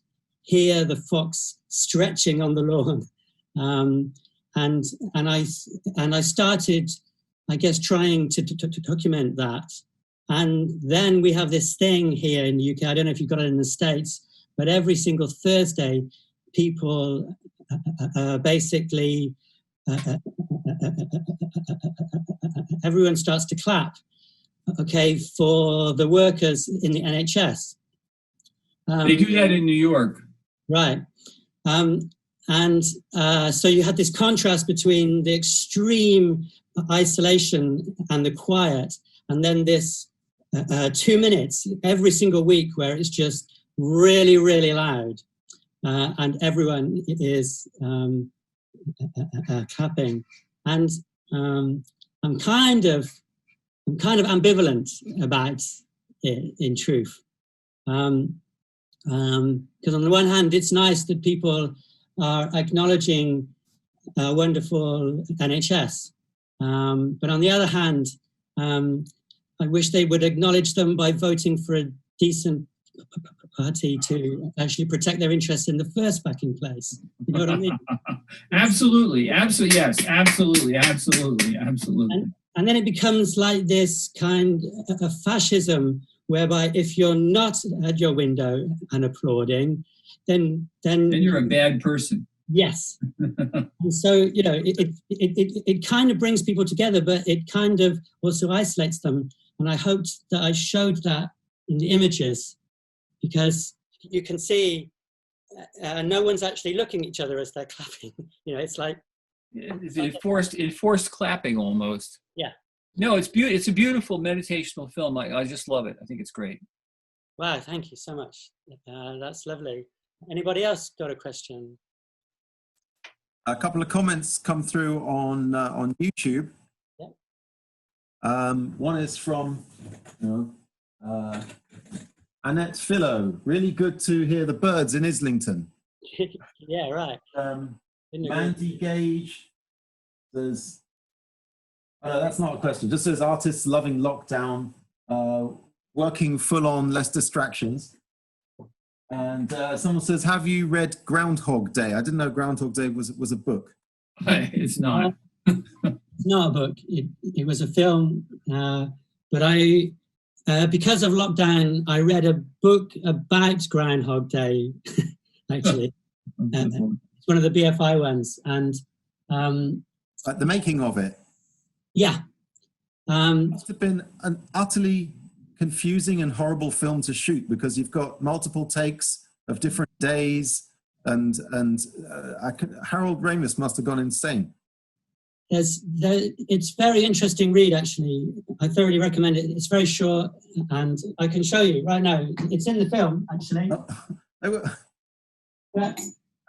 hear the fox stretching on the lawn. And I started, I guess, trying to document that. And then we have this thing here in the UK, I don't know if you've got it in the States, but every single Thursday, people basically, everyone starts to clap, okay, for the workers in the NHS. They do that in New York. Right. So you had this contrast between the extreme isolation and the quiet, and then this 2 minutes every single week where it's just really, really loud, and everyone is clapping. And I'm kind of ambivalent about it, in truth, because on the one hand, it's nice that people are acknowledging a wonderful NHS, but on the other hand, I wish they would acknowledge them by voting for a decent party to actually protect their interests in the first fucking place. You know what I mean? Absolutely, yes, absolutely. And then it becomes like this kind of fascism, whereby if you're not at your window and applauding, then you're a bad person. Yes. And so, you know, it kind of brings people together, but it kind of also isolates them. And I hoped that I showed that in the images, because you can see no one's actually looking at each other as they're clapping. You know, it's like it's enforced clapping almost. Yeah. No, it's beautiful. It's a beautiful meditational film. I just love it. I think it's great. Wow, thank you so much. That's lovely. Anybody else got a question? A couple of comments come through on YouTube. Yeah. One is from Annette Philo. Really good to hear the birds in Islington. Yeah, right. Mandy Gage. There's that's not a question. Just says artists loving lockdown, working full on, less distractions. And someone says, have you read Groundhog Day? I didn't know Groundhog Day was a book. It's not. It's not a book. It was a film. But I, because of lockdown, I read a book about Groundhog Day, actually. It's one of the BFI ones. And the making of it. Yeah. Must have been an utterly confusing and horrible film to shoot, because you've got multiple takes of different days, and Harold Ramis must have gone insane. It's very interesting read, actually. I thoroughly recommend it. It's very short, and I can show you right now. It's in the film, actually.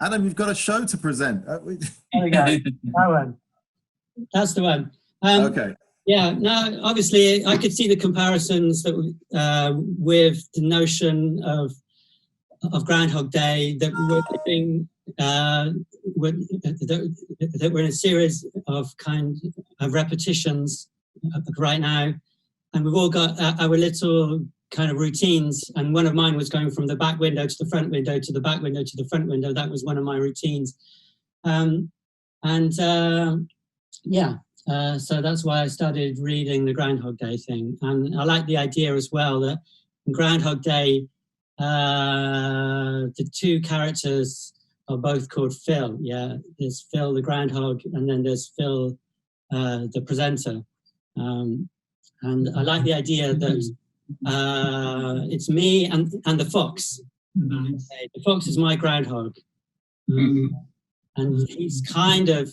Adam, you've got a show to present. There we go. That one. That's the one. Okay. Yeah, no, obviously I could see the comparisons that with the notion of Groundhog Day, that we're living, that we're in a series of kind of repetitions right now, and we've all got our little kind of routines, and one of mine was going from the back window to the front window to the back window to the front window. That was one of my routines. So that's why I started reading the Groundhog Day thing. And I like the idea as well that in Groundhog Day, the two characters are both called Phil. Yeah, there's Phil the groundhog, and then there's Phil the presenter. And I like the idea that it's me and the fox. The fox is my groundhog. And he's kind of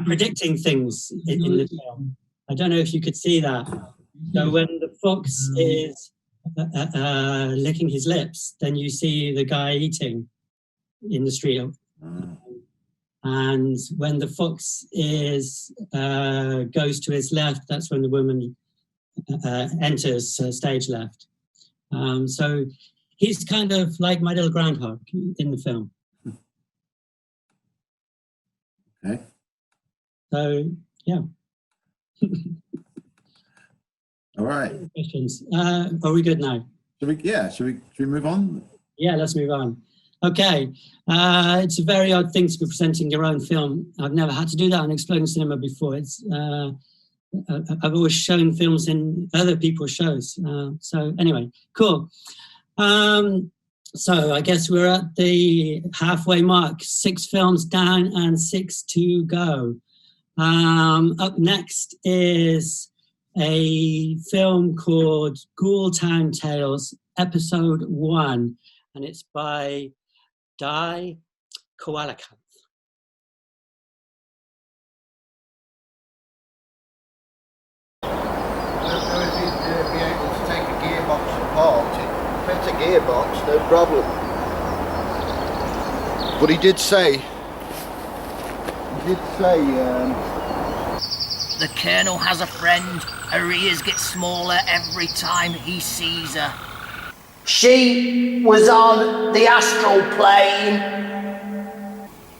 predicting things in the film. I don't know if you could see that. So when the fox is licking his lips, then you see the guy eating in the street. And when the fox is goes to his left, that's when the woman enters stage left. So he's kind of like my little groundhog in the film. Okay. So yeah. All right. Questions? Are we good now? Should we move on? Yeah, let's move on. Okay. It's a very odd thing to be presenting your own film. I've never had to do that on Exploding Cinema before. It's I've always shown films in other people's shows. So anyway, cool. So I guess we're at the halfway mark. 6 films down and 6 to go. Up next is a film called Ghoul Town Tales, Episode 1, and it's by Coelacanth. I don't know if he'd be able to take a gearbox apart. If it's a gearbox, no problem. But he did say, the Colonel has a friend. Her ears get smaller every time he sees her. She was on the astral plane.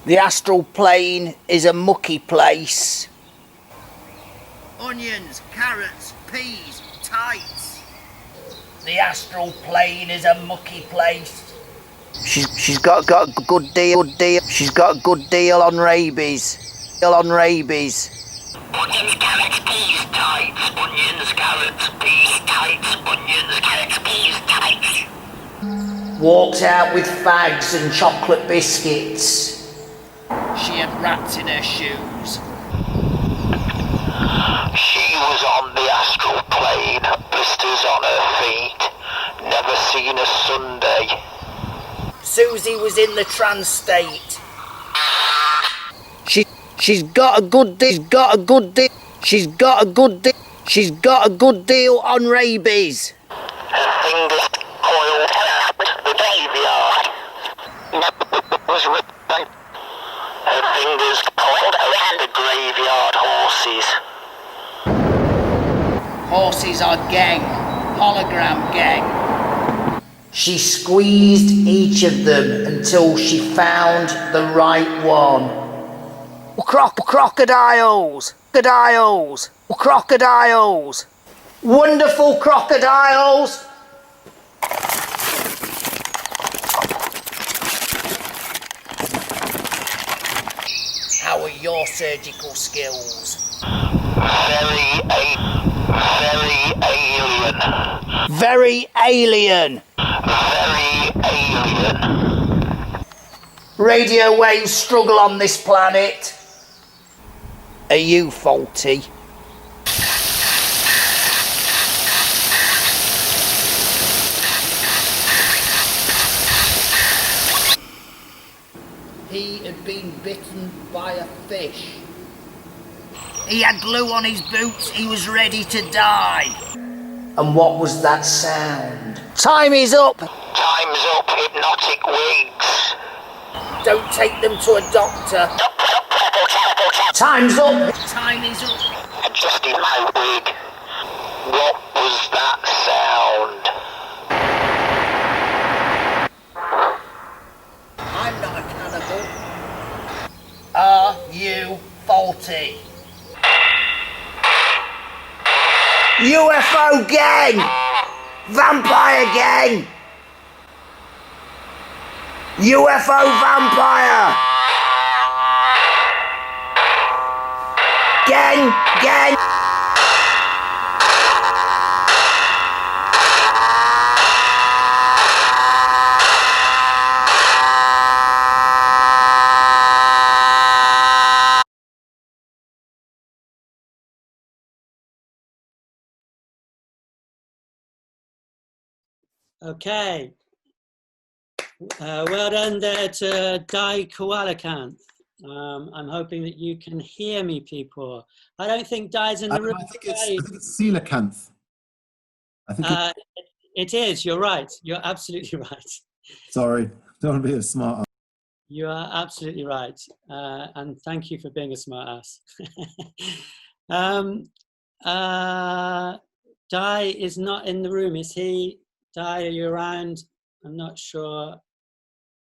The astral plane is a mucky place. Onions, carrots, peas, tights. The astral plane is a mucky place. She's got a good deal. She's got a good deal on rabies. Onions, carrots, peas, tights. Onions, carrots, peas, tights. Onions, carrots, peas, tights. Walked out with fags and chocolate biscuits. She had rats in her shoes. She was on the astral plane, blisters on her feet. Never seen a Sunday. Susie was in the trance state. She's got a good deal on rabies. Her fingers coiled around the graveyard. Was ripping. Her fingers coiled around the graveyard horses. Horses are gang, hologram gang. She squeezed each of them until she found the right one. Crocodiles! Wonderful crocodiles! How are your surgical skills? Very alien. Radio waves struggle on this planet. Are you faulty? He had been bitten by a fish. He had glue on his boots. He was ready to die. And what was that sound? Time is up! Time's up, hypnotic wigs. Don't take them to a doctor. Time's up! Time is up. Adjusting my wig. What was that sound? I'm not a cannibal. Are you faulty? UFO gang! Vampire gang! UFO vampire! Gang! Okay. Well done there to Coelacanth. I'm hoping that you can hear me, people. I don't think Di's in the room. I think it's Coelacanth. I think it is. You're right. You're absolutely right. Sorry, don't want to be a smart ass. You are absolutely right. And thank you for being a smart ass. Di is not in the room, is he? Di, are you around? I'm not sure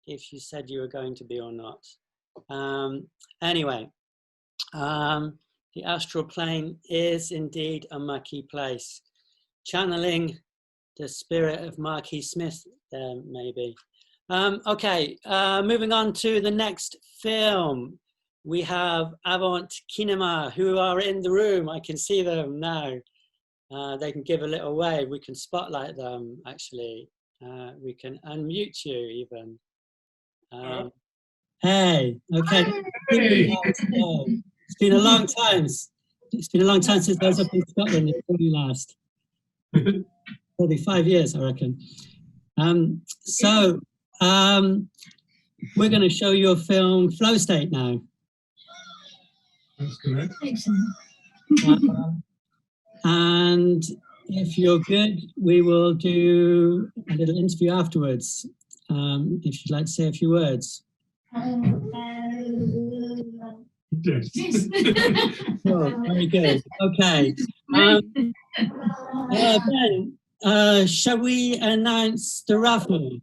if you said you were going to be or not. Anyway, the astral plane is indeed a mucky place. Channeling the spirit of Marquis Smith there, maybe. Okay, moving on to the next film. We have Avant Kinema, who are in the room. I can see them now. They can give a little wave. We can spotlight them, actually. We can unmute you, even. Hey, okay. Hey. It's been a long time. It's been a long time since I was up in Scotland. It's probably last. Probably 5 years, I reckon. We're going to show you a film, Flow State, now. That's correct. And if you're good, we will do a little interview afterwards, if you'd like to say a few words. Oh, very good. Okay. Ben, shall we announce the raffle?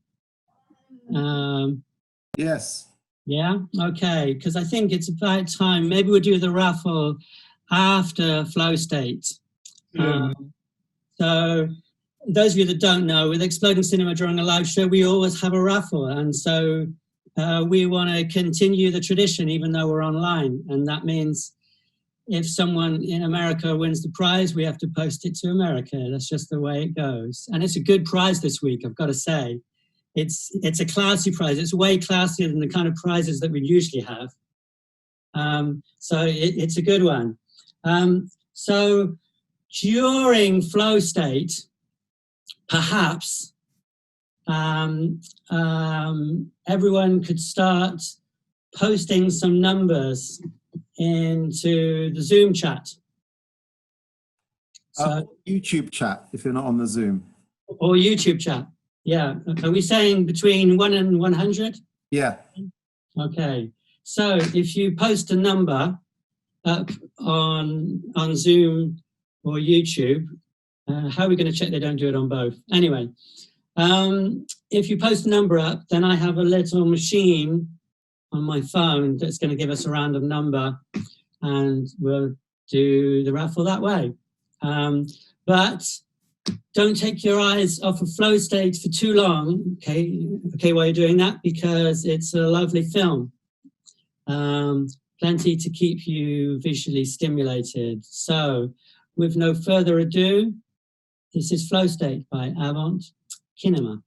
Yes. Yeah, okay, because I think it's about time. Maybe we'll do the raffle after Flow State. So those of you that don't know, with Exploding Cinema during a live show, we always have a raffle. And so we want to continue the tradition, even though we're online. And that means if someone in America wins the prize, we have to post it to America. That's just the way it goes. And it's a good prize this week, I've got to say. It's a classy prize. It's way classier than the kind of prizes that we usually have. So it's a good one. So during Flow State, perhaps everyone could start posting some numbers into the Zoom chat. So, YouTube chat, if you're not on the Zoom. Or YouTube chat. Yeah. Are we saying between 1 and 100? Yeah. Okay. So if you post a number up on Zoom or YouTube, how are we going to check they don't do it on both? Anyway, if you post a number up, then I have a little machine on my phone that's going to give us a random number, and we'll do the raffle that way. But don't take your eyes off of Flow State for too long, okay, while you're doing that, because it's a lovely film. Plenty to keep you visually stimulated. So, with no further ado, this is Flow State by Avant Kinema.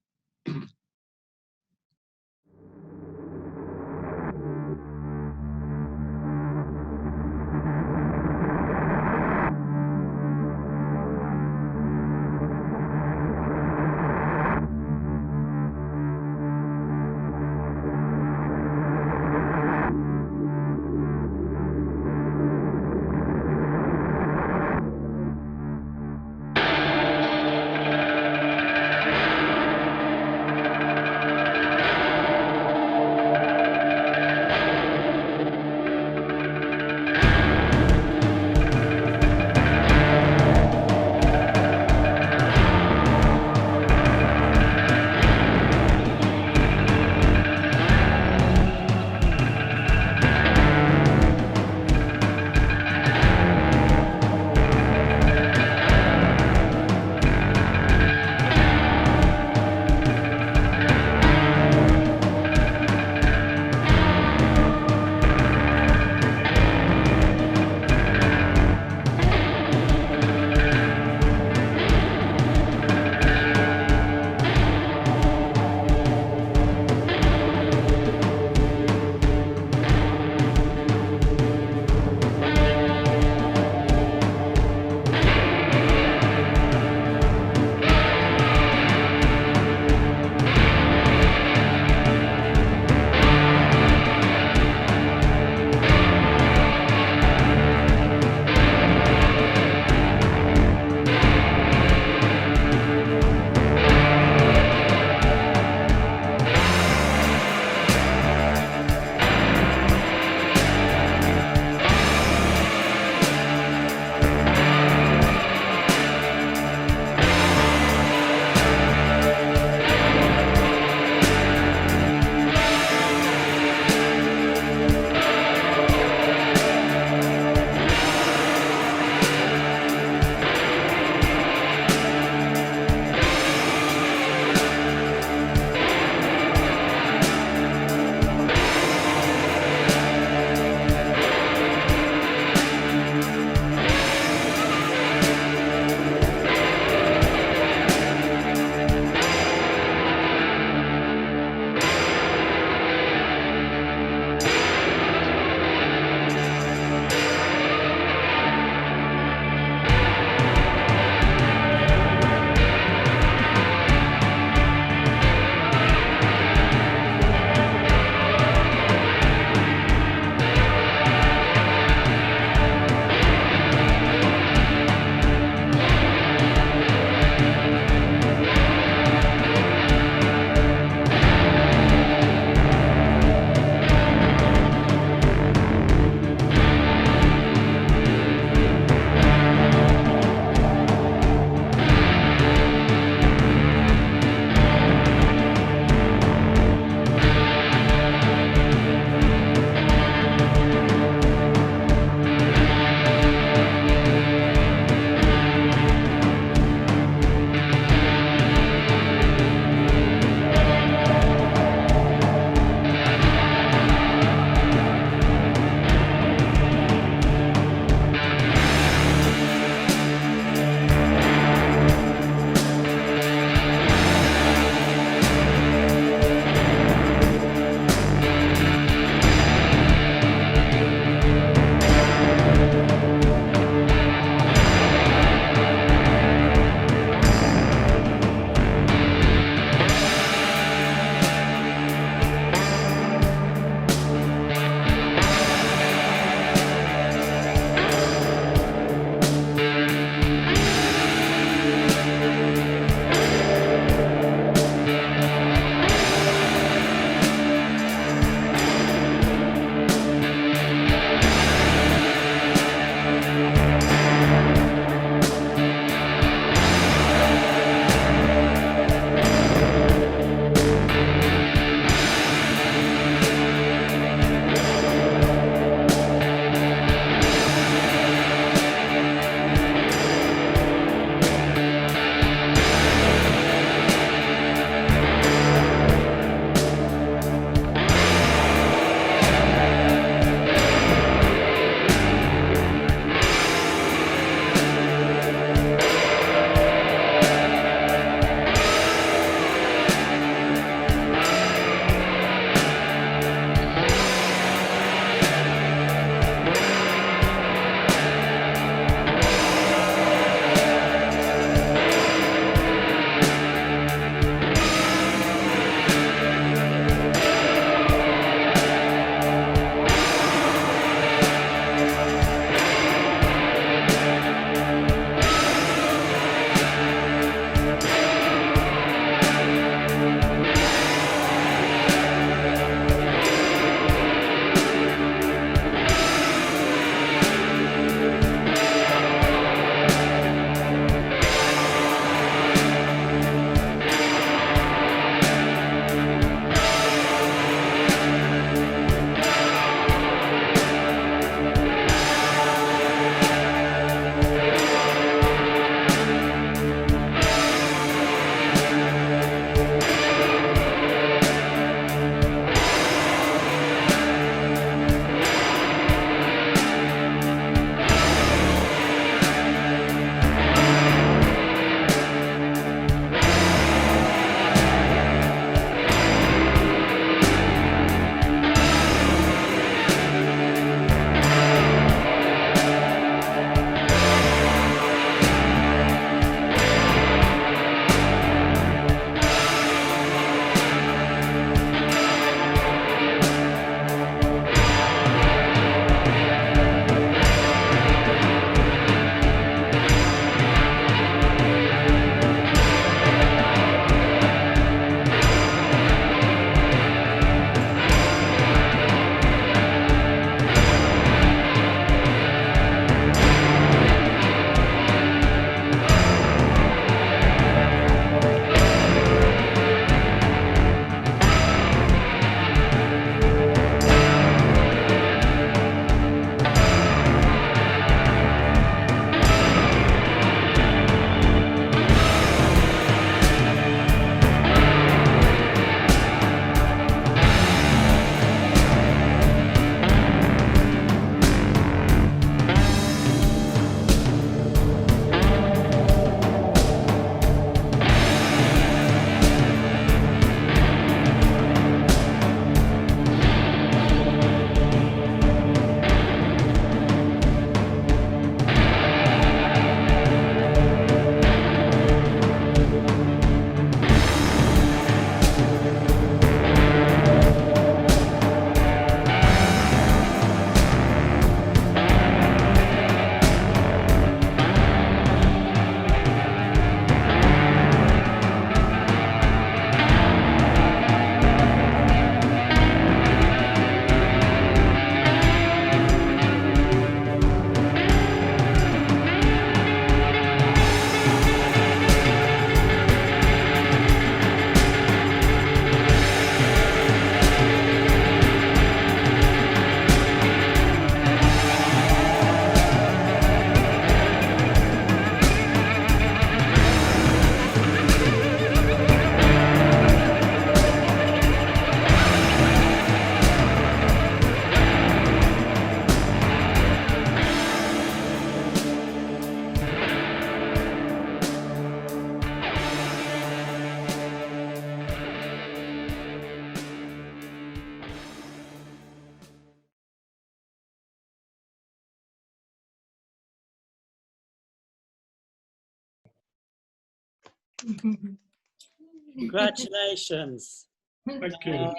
Congratulations. Thank you.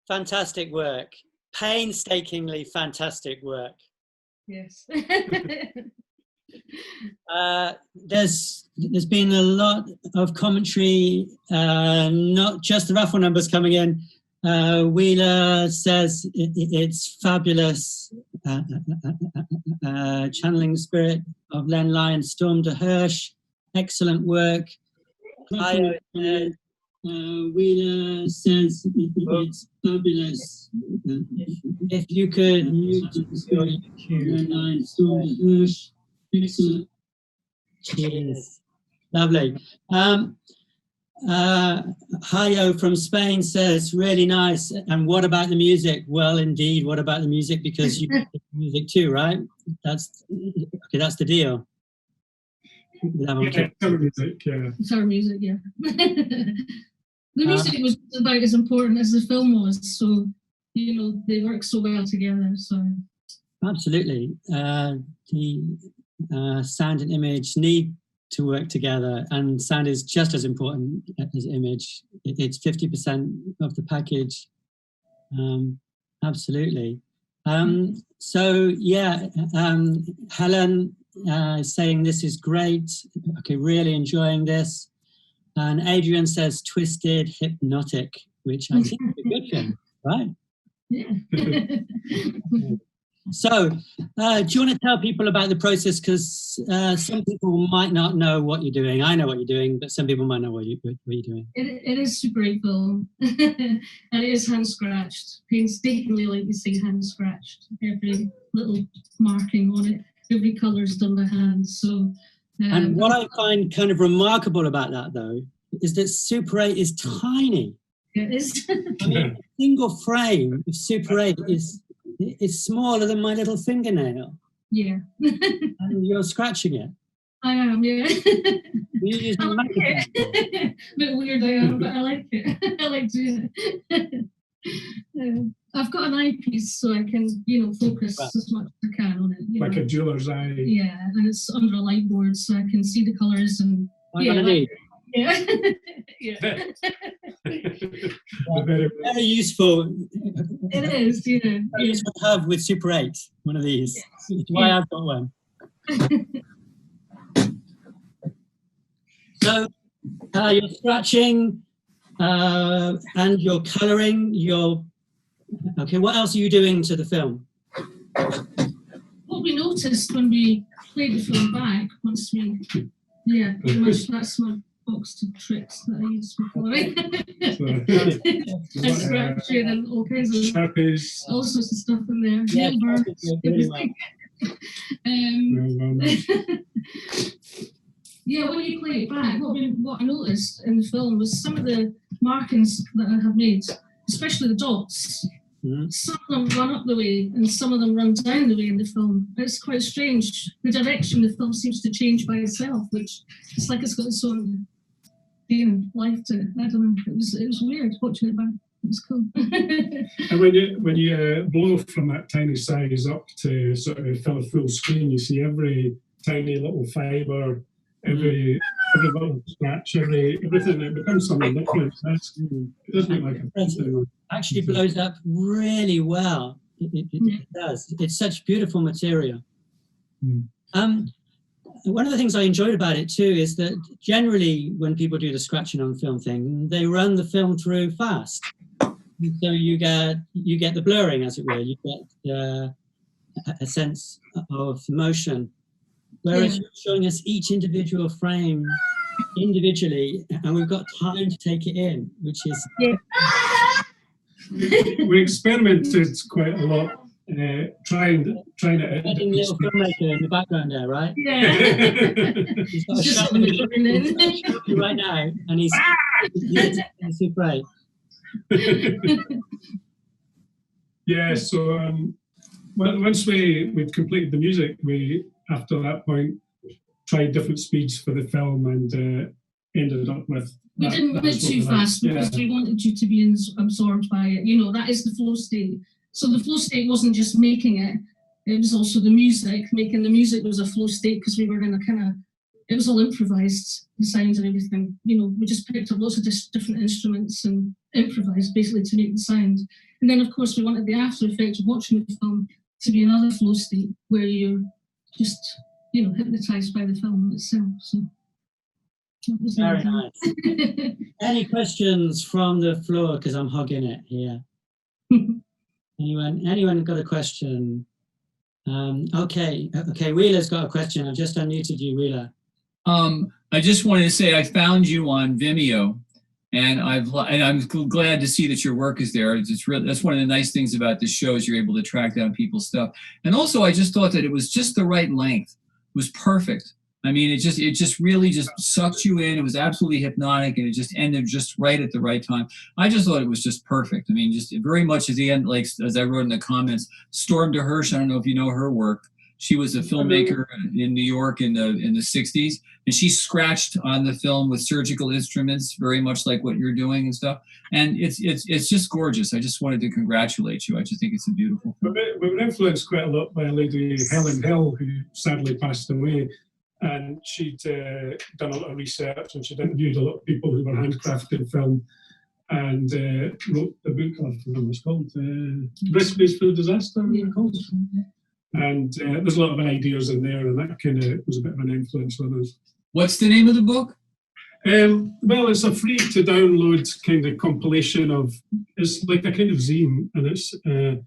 Fantastic work. Painstakingly fantastic work. Yes. There's been a lot of commentary, not just the raffle numbers coming in. Wheeler says it's fabulous, channeling the spirit of Len Lyon, Storm de Hirsch, excellent work. Wheeler says it's fabulous. If you could use your Len Lyon, Storm de Hirsch, excellent. Cheers. Lovely. Hayo from Spain says, really nice. And what about the music? Well, indeed, what about the music? Because you make music too, right? That's the deal. It's our music, yeah. The music was about as important as the film was, so they work so well together. So absolutely, the sound and image need to work together, and sound is just as important as image. It's 50% of the package. Absolutely. So yeah, Helen saying this is great. Okay, really enjoying this. And Adrian says twisted, hypnotic, which I think is a good thing, right? Yeah. So, do you want to tell people about the process? Because some people might not know what you're doing. I know what you're doing, but some people might know what you're doing. It is Super 8 film, and it is hand scratched, painstakingly, like you say, hand scratched. Every little marking on it, every colour is done by hand. So, and what I find kind of remarkable about that, though, is that Super 8 is tiny. It is. I mean, a single frame of Super 8 is smaller than my little fingernail. Yeah. And you're scratching it. I am, yeah. You're using I like it. A bit weird I am, but I like it. I like doing it. I've got an eyepiece, so I can, focus as much as I can on it. Like a jeweler's eye. Yeah, and it's under a light board, so I can see the colours and. Yeah. Yeah. Very useful. It is, You should have with Super 8, one of these. Yes. That's why I've got one. So you're scratching and you're colouring. Okay, what else are you doing to the film? What we noticed when we played the film back, once we, pretty much that's my box of tricks that I used before. And scratching and all kinds of all sorts of stuff in there. Yeah, when you play it back, what I noticed in the film was some of the markings that I have made, especially the dots. Some of them run up the way and some of them run down the way in the film. It's quite strange. The direction of the film seems to change by itself, which it's like it's got its own life to it. I don't know. It was weird watching it back. It was cool. And when you blow from that tiny size up to sort of fill a full screen, you see every tiny little fibre, every little scratch, everything. It becomes something different. It doesn't look like a thing. Actually blows up really well. It does. It's such beautiful material. One of the things I enjoyed about it too is that generally when people do the scratching on film thing, they run the film through fast. So you get the blurring, as it were. You get a sense of motion. Whereas you're showing us each individual frame individually, and we've got time to take it in, which is... We experimented quite a lot, trying to edit. Little filmmaker in the background there, right? Yeah. He's got a Sharpie right now, and he's Super 8. Yeah, so once we'd completed the music, we, after that point, tried different speeds for the film and ended up with... We didn't run it too fast because we wanted you to be absorbed by it. That is the flow state. So the flow state wasn't just making it, it was also the music. Making the music was a flow state because we were in a kind of it was all improvised, the sounds and everything. You know, we just picked up lots of different instruments and improvised basically to make the sound. And then, of course, we wanted the after effect of watching the film to be another flow state where you're just, you know, hypnotized by the film itself. So very nice. Any questions from the floor? Because I'm hogging it here. Anyone got a question? Okay, Wheeler's got a question. I've just unmuted you, Wheeler. I just wanted to say I found you on Vimeo, and I'm glad to see that your work is there. That's one of the nice things about this show is you're able to track down people's stuff. And also, I just thought that it was just the right length. It was perfect. I mean, it just really just sucked you in. It was absolutely hypnotic, and it just ended just right at the right time. I just thought it was just perfect. I mean, just very much at the end, like as I wrote in the comments, Storm de Hirsch. I don't know if you know her work. She was a filmmaker in New York in the 60s, and she scratched on the film with surgical instruments, very much like what you're doing and stuff. And it's just gorgeous. I just wanted to congratulate you. I just think it's a beautiful film. We were influenced quite a lot by a lady, Helen Hill, who sadly passed away. And she'd done a lot of research, and she'd interviewed a lot of people who were handcrafting film, and wrote the book. I don't know what it's called, Recipes for Disaster. And there's a lot of ideas in there, and that kind of was a bit of an influence on us. What's the name of the book? Well, it's a free to download kind of compilation of. It's like a kind of zine, and it's I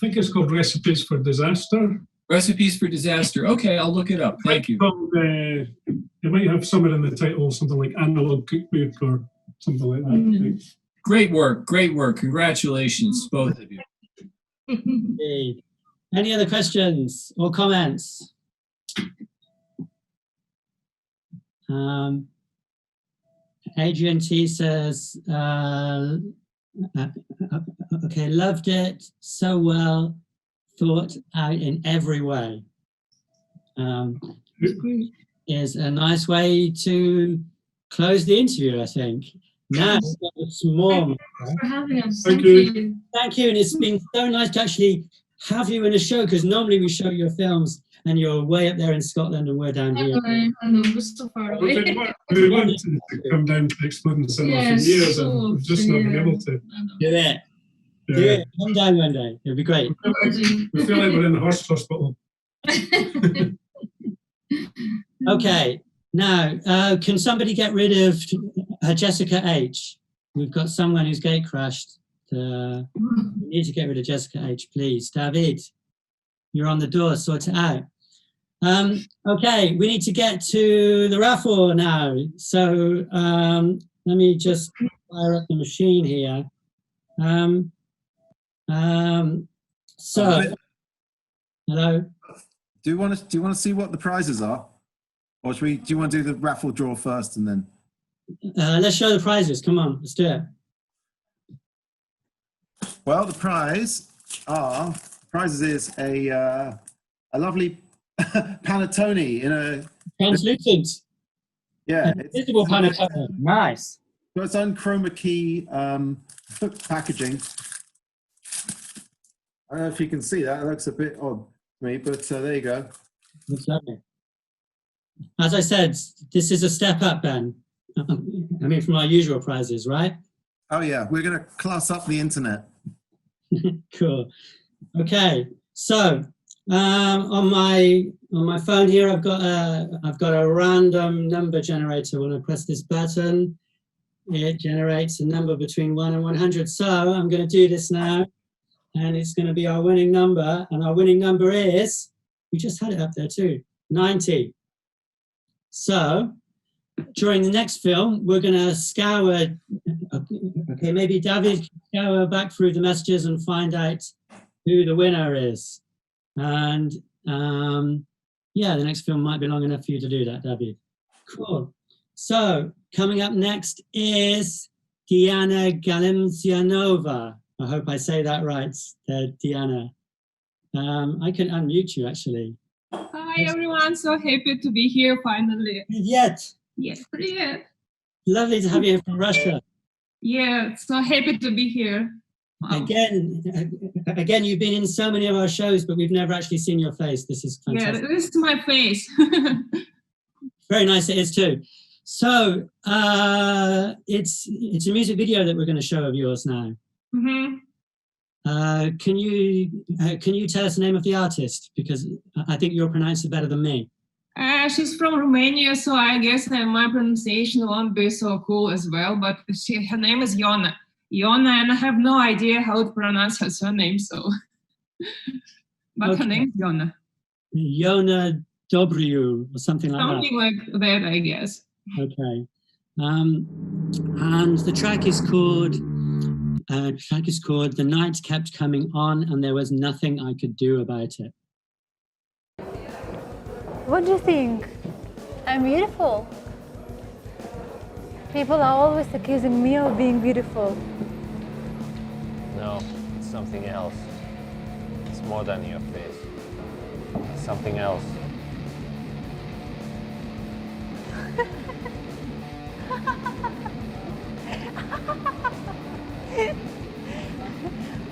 think it's called Recipes for Disaster. Recipes for Disaster. Okay, I'll look it up. Thank you. It might have somewhere in the title, something like Analog Cookbook or something like that. Great work. Great work. Congratulations, both of you. Indeed. Any other questions or comments? Adrian T says, okay, loved it so well. Thought out in every way. Is a nice way to close the interview, I think. Now we've got some more. Thanks for having us. Thank you. Thank you, and it's been so nice to actually have you in a show, because normally we show your films and you're way up there in Scotland and we're down here. I know, we're so far away. We wanted to come down to Exploding Cinema for years, and we've just not been able to. Do it. Yeah. Do it. Come down one day. It'll be great. We feel like we're in the horse hospital. Okay. Now, can somebody get rid of Jessica H? We've got someone who's gate crashed. We need to get rid of Jessica H, please. David, you're on the door. Sort it out. Okay, we need to get to the raffle now. So let me just fire up the machine here. So, hello. Do you want to see what the prizes are, or do you want to do the raffle draw first and then? Let's show the prizes. Come on, let's do it. Well, the prizes is a lovely panettone in a translucent. Yeah, invisible panettone. Nice. So it's on chroma key packaging. I don't know if you can see that. It looks a bit odd to me, but there you go. Looks lovely. As I said, this is a step up, Ben. I mean, from our usual prizes, right? Oh yeah, we're going to class up the internet. Cool. Okay, so on my phone here, I've got a random number generator. When I press this button, it generates a number between 1 and 100. So I'm going to do this now, and it's going to be our winning number. And our winning number is, we just had it up there too, 90. So during the next film, we're going to scour, okay, maybe David can scour back through the messages and find out who the winner is. And yeah, the next film might be long enough for you to do that, David. Cool. So coming up next is Diana Galimzyanova. I hope I say that right, Diana. I can unmute you, actually. Hi, everyone. So happy to be here finally. Yet. Yes, привет. Lovely to have you here from Russia. Yeah, so happy to be here. Wow. Again, you've been in so many of our shows, but we've never actually seen your face. This is fantastic. Yeah, this is my face. Very nice it is too. So it's a music video that we're going to show of yours now. Can you tell us the name of the artist? Because I think you'll pronounce it better than me. She's from Romania, so I guess my pronunciation won't be so cool as well. But her name is Ioana, and I have no idea how to pronounce her surname. So, but her name is Ioana. Ioana Dobroiu or something like that. Something like that, I guess. Okay, and the track is called. "The Night Kept Coming On, and There Was Nothing I Could Do About It." What do you think? I'm beautiful. People are always accusing me of being beautiful. No, it's something else. It's more than your face. It's something else.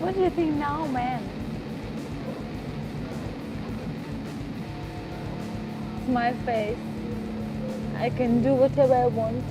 What do you think now, man? It's my face. I can do whatever I want.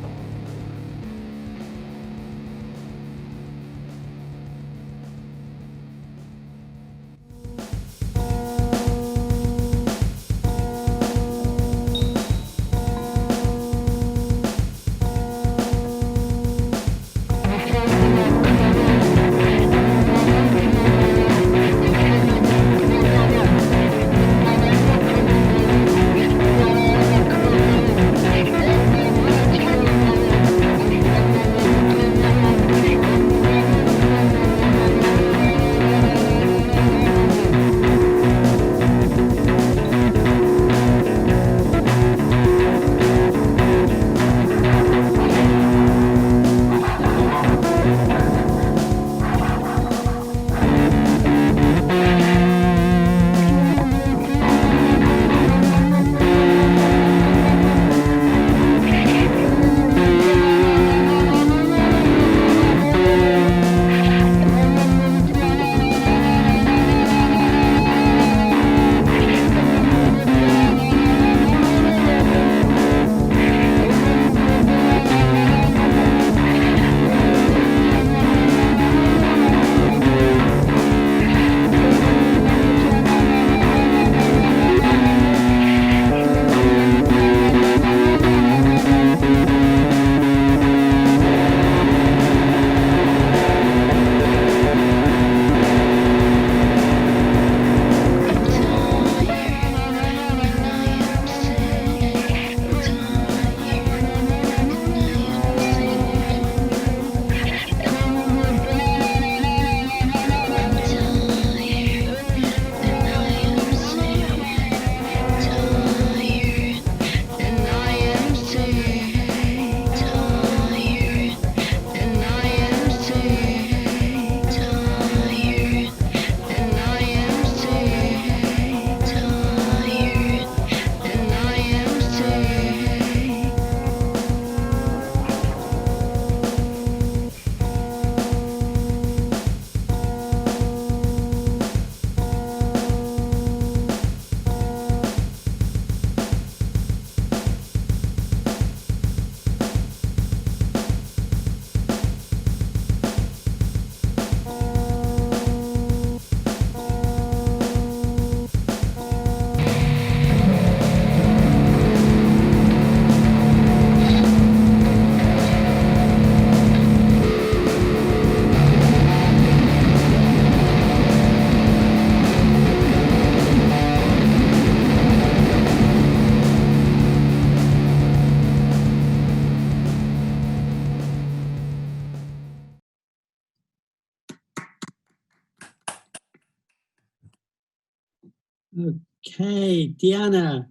Okay, Diana,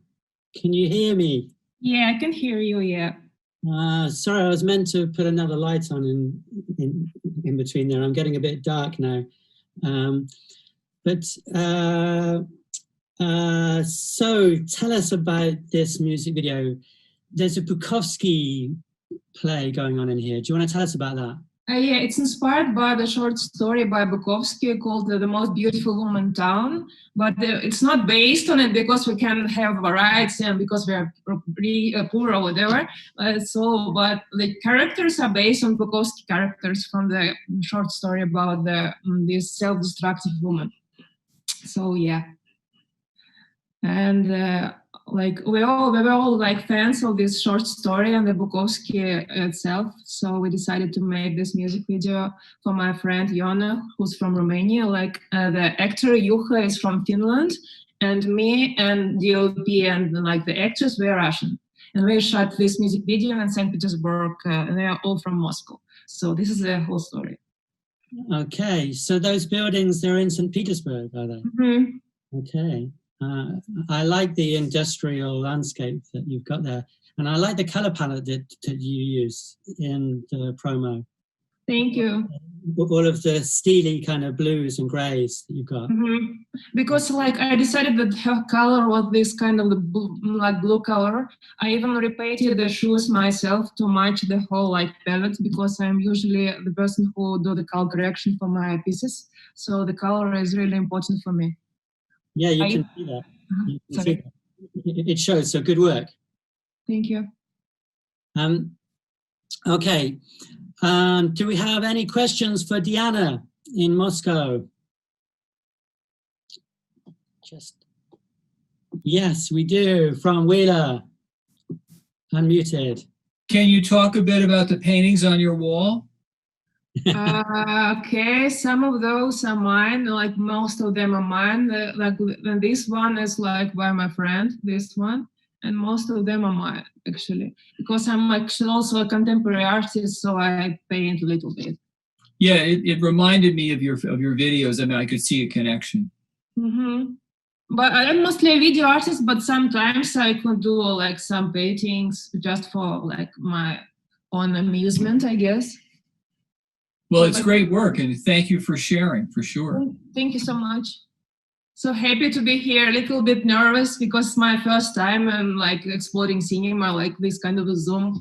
can you hear me? Yeah, I can hear you, yeah. Sorry, I was meant to put another light on in between there. I'm getting a bit dark now. So tell us about this music video. There's a Bukowski play going on in here. Do you want to tell us about that? Yeah, it's inspired by the short story by Bukowski called The Most Beautiful Woman Town, but it's not based on it because we can have variety and because we are poor or whatever. But the characters are based on Bukowski characters from the short story about this self-destructive woman. So yeah, and we were all like fans of this short story and the Bukowski itself. So we decided to make this music video for my friend Ioana, who's from Romania. The actor Juha is from Finland, and me and DOP and the actors were Russian. And we shot this music video in St. Petersburg, and they are all from Moscow. So this is the whole story. Okay, so those buildings, they're in St. Petersburg, are they? Mm-hmm. Okay. I like the industrial landscape that you've got there. And I like the color palette that you use in the promo. Thank you. All of the steely kind of blues and grays that you've got. Mm-hmm. Because I decided that her color was this kind of the blue color. I even repainted the shoes myself to match the whole palette, because I'm usually the person who do the color correction for my pieces. So the color is really important for me. Yeah, you can see that. You can see that. It shows, so good work. Thank you. Okay. Do we have any questions for Diana in Moscow? Yes, we do, from Wheeler. Unmuted. Can you talk a bit about the paintings on your wall? Okay, some of those are mine, most of them are mine. This one is by my friend, this one, and most of them are mine, actually, because I'm actually also a contemporary artist, so I paint a little bit. Yeah, it reminded me of your videos. I mean, I could see a connection. Mm-hmm. But I'm mostly a video artist, but sometimes I could do some paintings just for my own amusement, I guess. Well, it's great work, and thank you for sharing, for sure. Thank you so much. So happy to be here. A little bit nervous because it's my first time and exploring cinema, this kind of a Zoom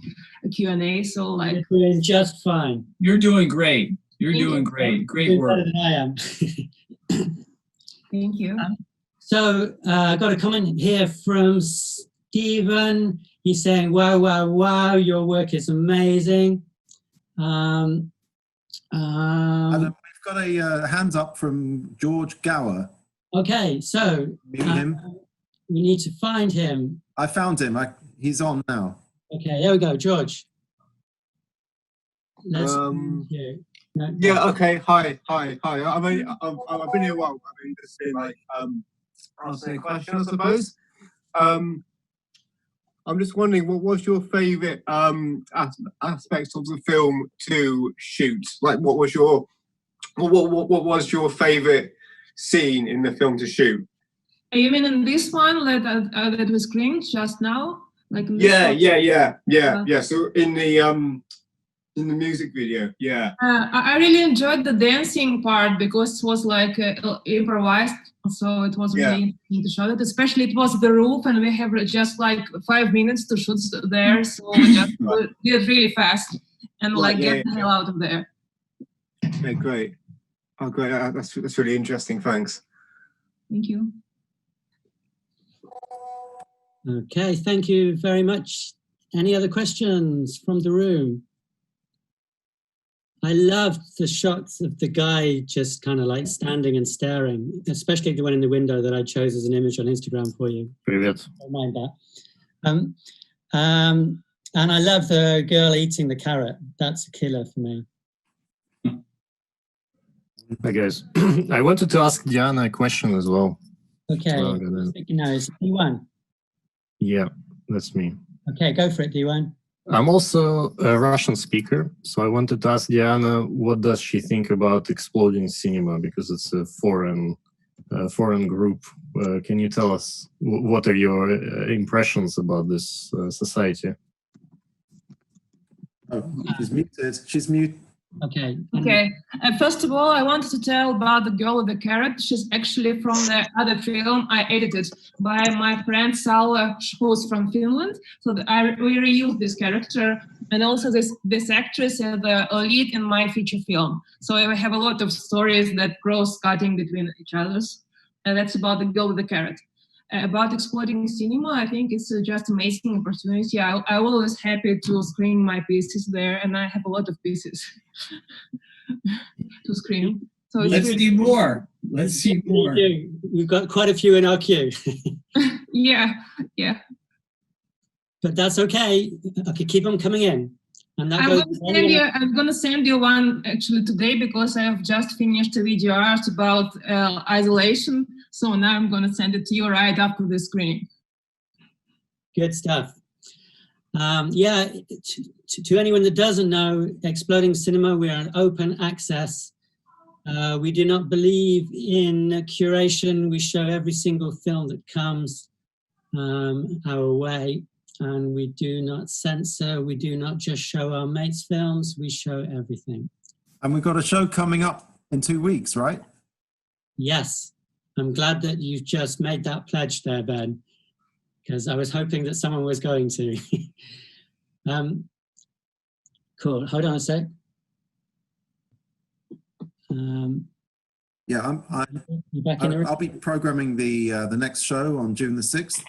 Q&A. So You're doing just fine. You're doing great. You're doing great. Great work. Better than I am. Thank you. So I got a comment here from Stephen. He's saying, wow, wow, wow, your work is amazing. Adam, we've got a hands up from George Gower. Okay, so we need to find him. I found him. He's on now. Okay, there we go, George. Yeah. Okay. Hi. I've been here a while. I mean, just been answering a question, I suppose. I'm just wondering, what was your favourite aspects of the film to shoot? What was your favourite scene in the film to shoot? You mean in this one that we screened just now? Yeah. So in the music video, yeah. I really enjoyed the dancing part because it was improvised, so it was really interesting to show it. Especially it was the roof, and we have just 5 minutes to shoot there, so we just did really fast and get the hell out of there. Okay, great. Oh, great. That's really interesting. Thanks. Thank you. Okay, thank you very much. Any other questions from the room? I loved the shots of the guy just kind of standing and staring, especially the one in the window that I chose as an image on Instagram for you. Привет. Don't mind that. And I love the girl eating the carrot. That's a killer for me. Hi guys. I wanted to ask Diana a question as well. Okay, no, it's D1. Yeah, that's me. Okay, go for it, D1. I'm also a Russian speaker, so I wanted to ask Diana, what does she think about exploding cinema, because it's a foreign group. Can you tell us what are your impressions about this society? Oh, she's muted. She's mute. Okay. Okay. First of all, I wanted to tell about the girl with the carrot. She's actually from the other film I edited by my friend Salla, who's from Finland. So we reused this character, and also this actress is the lead in my feature film. So I have a lot of stories that cross-cutting between each others. And that's about the girl with the carrot. About exploiting cinema, I think it's just amazing opportunity. I'm always happy to screen my pieces there, and I have a lot of pieces to screen. So let's see more. Let's see more. We've got quite a few in our queue. Yeah. But that's okay. Okay, keep them coming in. And that I'm gonna send you one actually today because I have just finished a video art about isolation. So now I'm gonna send it to you right after the screening. Good stuff. Yeah, to anyone that doesn't know, Exploding Cinema, we are an open access. We do not believe in curation. We show every single film that comes our way. And we do not censor, we do not just show our mates' films, we show everything. And we've got a show coming up in 2 weeks, right? Yes, I'm glad that you've just made that pledge there, Ben, because I was hoping that someone was going to. Cool, hold on a sec. Yeah, I'll be programming the next show on June the 6th.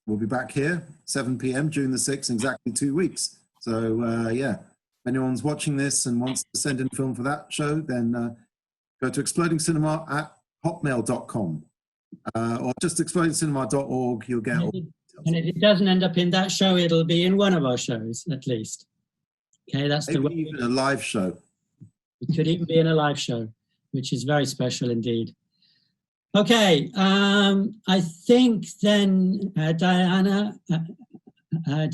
We'll be back here, 7 p.m, June the 6th, exactly 2 weeks. So, yeah, if anyone's watching this and wants to send in film for that show, then go to explodingcinema@hotmail.com or just explodingcinema.org. You'll get all. And if it doesn't end up in that show, it'll be in one of our shows, at least. Okay, that's the way. Maybe even a live show. It could even be in a live show, which is very special indeed. Okay, I think then, Diana, I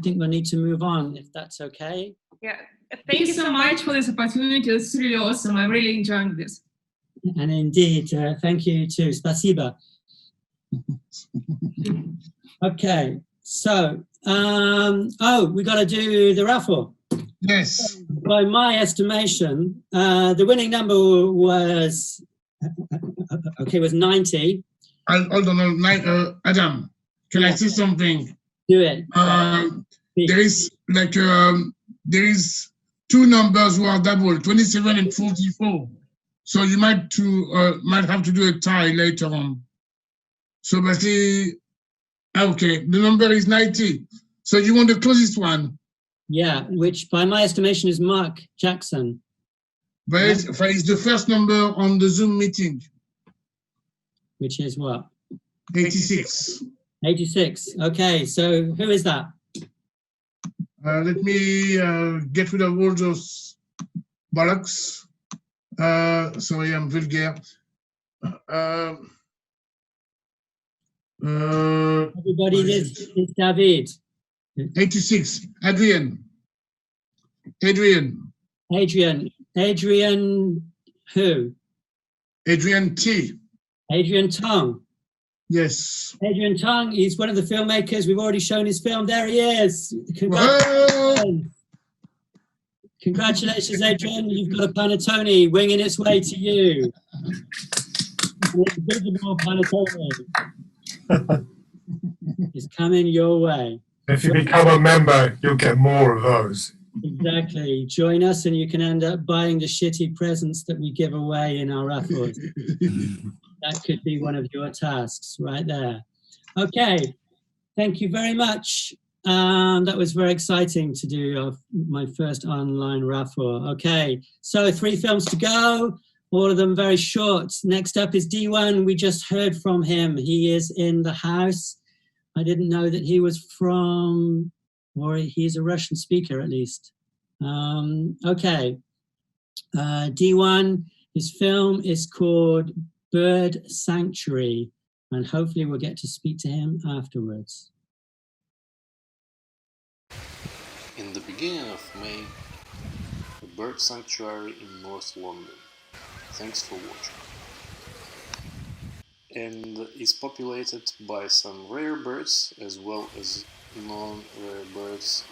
think we'll need to move on, if that's okay. Yeah, thank you so much for this opportunity. It's really awesome. I'm really enjoying this. And indeed, thank you too. Spasiba. Okay, so, we got to do the raffle. Yes. By my estimation, the winning number was... Okay, it was 90. Hold on, Adam, can I say something? Do it. There is two numbers who are double, 27 and 44. So you might have to do a tie later on. So basically, okay, the number is 90. So you want the closest one? Yeah, which by my estimation is Mark Jackson. But it's the first number on the Zoom meeting. Which is what? 86. 86. Okay, so who is that? Let me get rid of all those bollocks. Sorry, I'm vulgar. Everybody, this is David. 86. Adrian who? Adrian T. Adrian Tonge. Yes. Adrian Tonge, he's one of the filmmakers. We've already shown his film. There he is. Congratulations. Congratulations, Adrian. You've got a panettone winging its way to you. An invisible panettone is coming your way. If you become a member, you'll get more of those. Exactly. Join us and you can end up buying the shitty presents that we give away in our raffles. That could be one of your tasks right there. Okay. Thank you very much. That was very exciting to do my first online raffle. Okay. So 3 films to go. All of them very short. Next up is D1. We just heard from him. He is in the house. I didn't know that he was from, or he's a Russian speaker at least. Okay. D1, his film is called Bird Sanctuary, and hopefully we'll get to speak to him afterwards. In the beginning of May, a bird sanctuary in North London. Thanks for watching. And is populated by some rare birds as well as non-rare birds.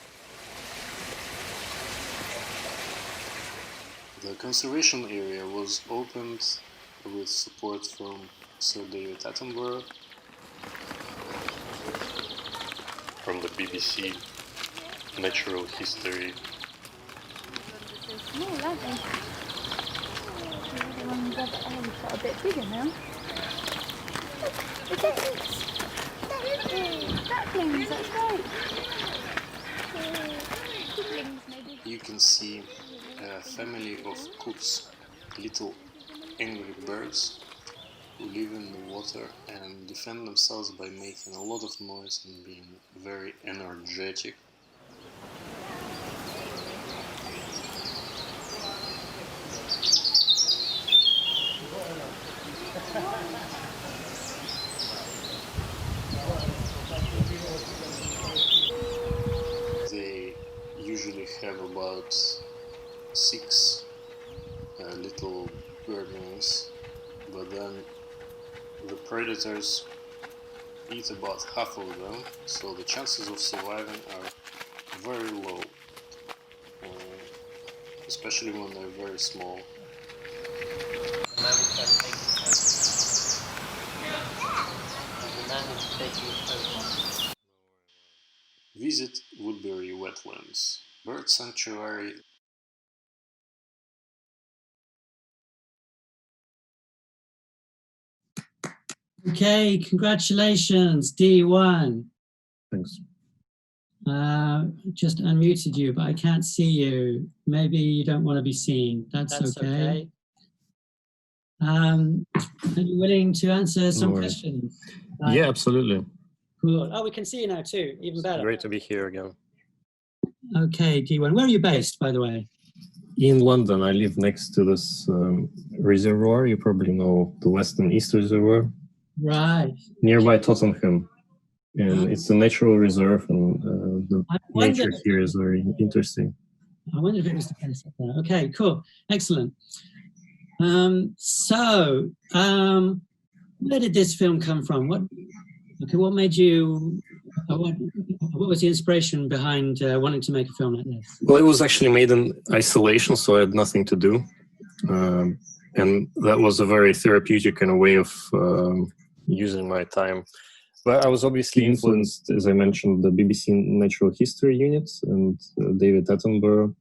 The conservation area was opened with support from Sir David Attenborough, from the BBC Natural History. Small, aren't they? The ones got a bit bigger now. Look at this. Ducklings, that's right. Ducklings, maybe. You can see a family of coots, little angry birds who live in the water and defend themselves by making a lot of noise and being very energetic. They usually have about 6 little birdlings, but then the predators eat about half of them, so the chances of surviving are very low, especially when they're very small. Visit Woodbury Wetlands, bird sanctuary. Okay, congratulations, D1. Thanks. Just unmuted you, but I can't see you. Maybe you don't want to be seen. That's okay. Are you willing to answer some questions? Yeah, absolutely. Cool. Oh, we can see you now too. Even better. Great to be here again. Okay, D1. Where are you based, by the way? In London. I live next to this reservoir. You probably know the West and East Reservoir. Right. Nearby Tottenham. And it's a natural reserve, and the nature here is very interesting. I wonder if it was the place up there. Okay, cool. Excellent. Where did this film come from? What made you, what was the inspiration behind wanting to make a film like this? Well, it was actually made in isolation, so I had nothing to do. And that was a very therapeutic kind of way of using my time. But I was obviously influenced, as I mentioned, the BBC Natural History Unit and David Attenborough.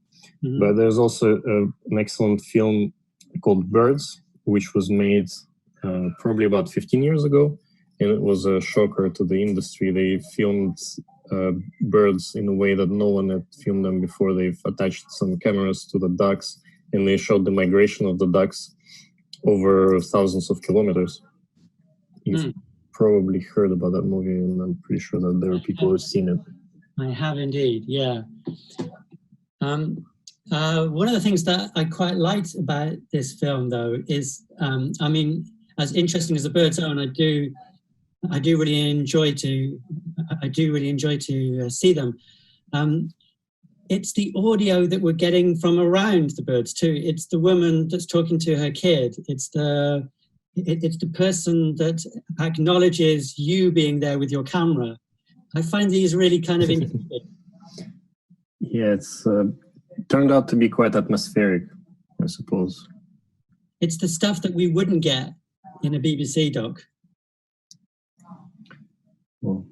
Mm-hmm. But there's also an excellent film called Birds, which was made probably about 15 years ago. And it was a shocker to the industry. They filmed birds in a way that no one had filmed them before. They've attached some cameras to the ducks, and they showed the migration of the ducks over thousands of kilometers. You've probably heard about that movie, and I'm pretty sure that there are people who've seen it. I have indeed, yeah. One of the things that I quite liked about this film, though, is, I mean, as interesting as the birds are, and I do really enjoy to see them. It's the audio that we're getting from around the birds too. It's the woman that's talking to her kid. It's the person that acknowledges you being there with your camera. I find these really kind of interesting. Yeah, it's turned out to be quite atmospheric, I suppose. It's the stuff that we wouldn't get in a BBC doc. Well,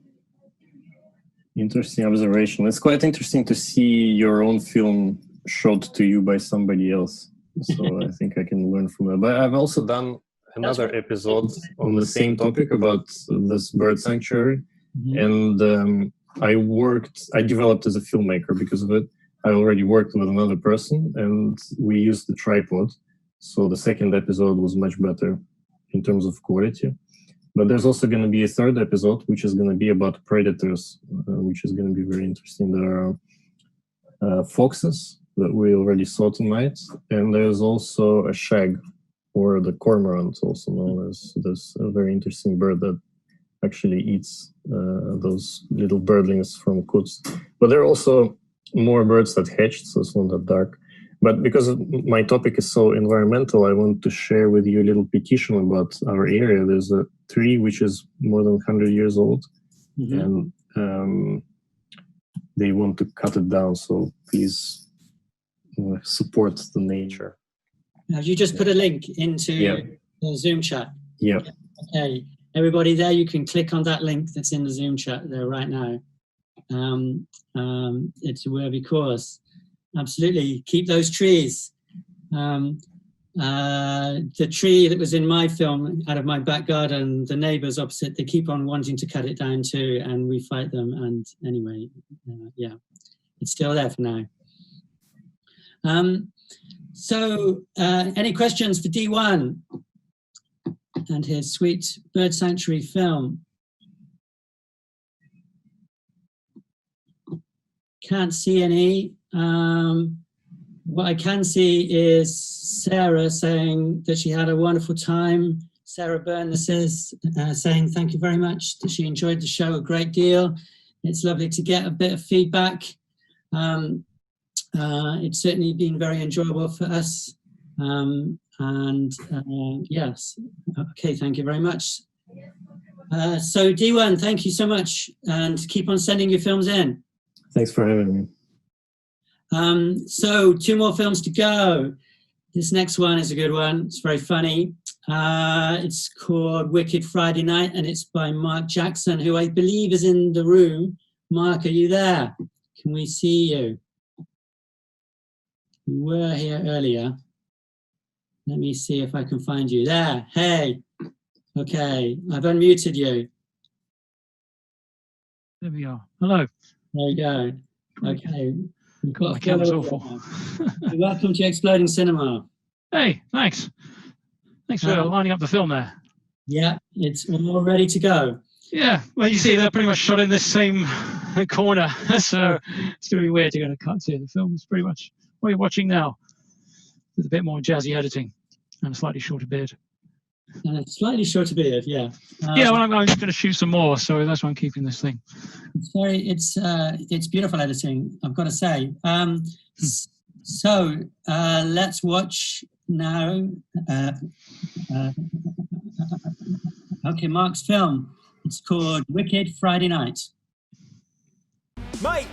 interesting observation. It's quite interesting to see your own film showed to you by somebody else. So I think I can learn from that. But I've also done another episode on the same topic about this bird sanctuary. Mm-hmm. And I developed as a filmmaker because of it. I already worked with another person and we used the tripod. So the second episode was much better in terms of quality. But there's also going to be a third episode, which is going to be about predators, which is going to be very interesting. There are foxes that we already saw tonight. And there's also a shag, or the cormorant, also known as this very interesting bird that actually eats those little birdlings from coots. But there are also more birds that hatched, so it's not that dark. But because my topic is so environmental, I want to share with you a little petition about our area. There's a tree which is more than 100 years old, and they want to cut it down. So please support the nature. Have you just put a link into the Zoom chat? Yeah. Okay, everybody there, you can click on that link that's in the Zoom chat there right now. It's a worthy cause. Absolutely, keep those trees. The tree that was in my film, out of my back garden, the neighbours opposite, they keep on wanting to cut it down too, and we fight them. And anyway, yeah, it's still there for now. So, any questions for D1 and his sweet bird sanctuary film? Can't see any. What I can see is Sarah saying that she had a wonderful time. Sarah Byrne says, saying thank you very much, that she enjoyed the show a great deal. It's lovely to get a bit of feedback. It's certainly been very enjoyable for us. Yes, okay, thank you very much. So D1, thank you so much, and keep on sending your films in. Thanks for having me. So 2 more films to go. This next one is a good one. It's very funny. It's called Wicked Friday Night, and it's by Mark Jackson, who I believe is in the room. Mark, are you there? Can we see you? You were here earlier. Let me see if I can find you. There. Hey. Okay, I've unmuted you. There we are. Hello. There you go. Okay. God, the camera's awful. Welcome to Exploding Cinema. Hey, thanks. Thanks for lining up the film there. Yeah, it's all ready to go. Yeah, well, you see, they're pretty much shot in this same corner, so it's going to be weird to go to cut to. The film is pretty much what you're watching now, with a bit more jazzy editing and a slightly shorter beard. And a slightly shorter beard, yeah. Yeah, well, I'm going to shoot some more, so that's why I'm keeping this thing. It's beautiful editing, I've got to say. So let's watch now. Okay, Mark's film. It's called Wicked Friday Night. Mate,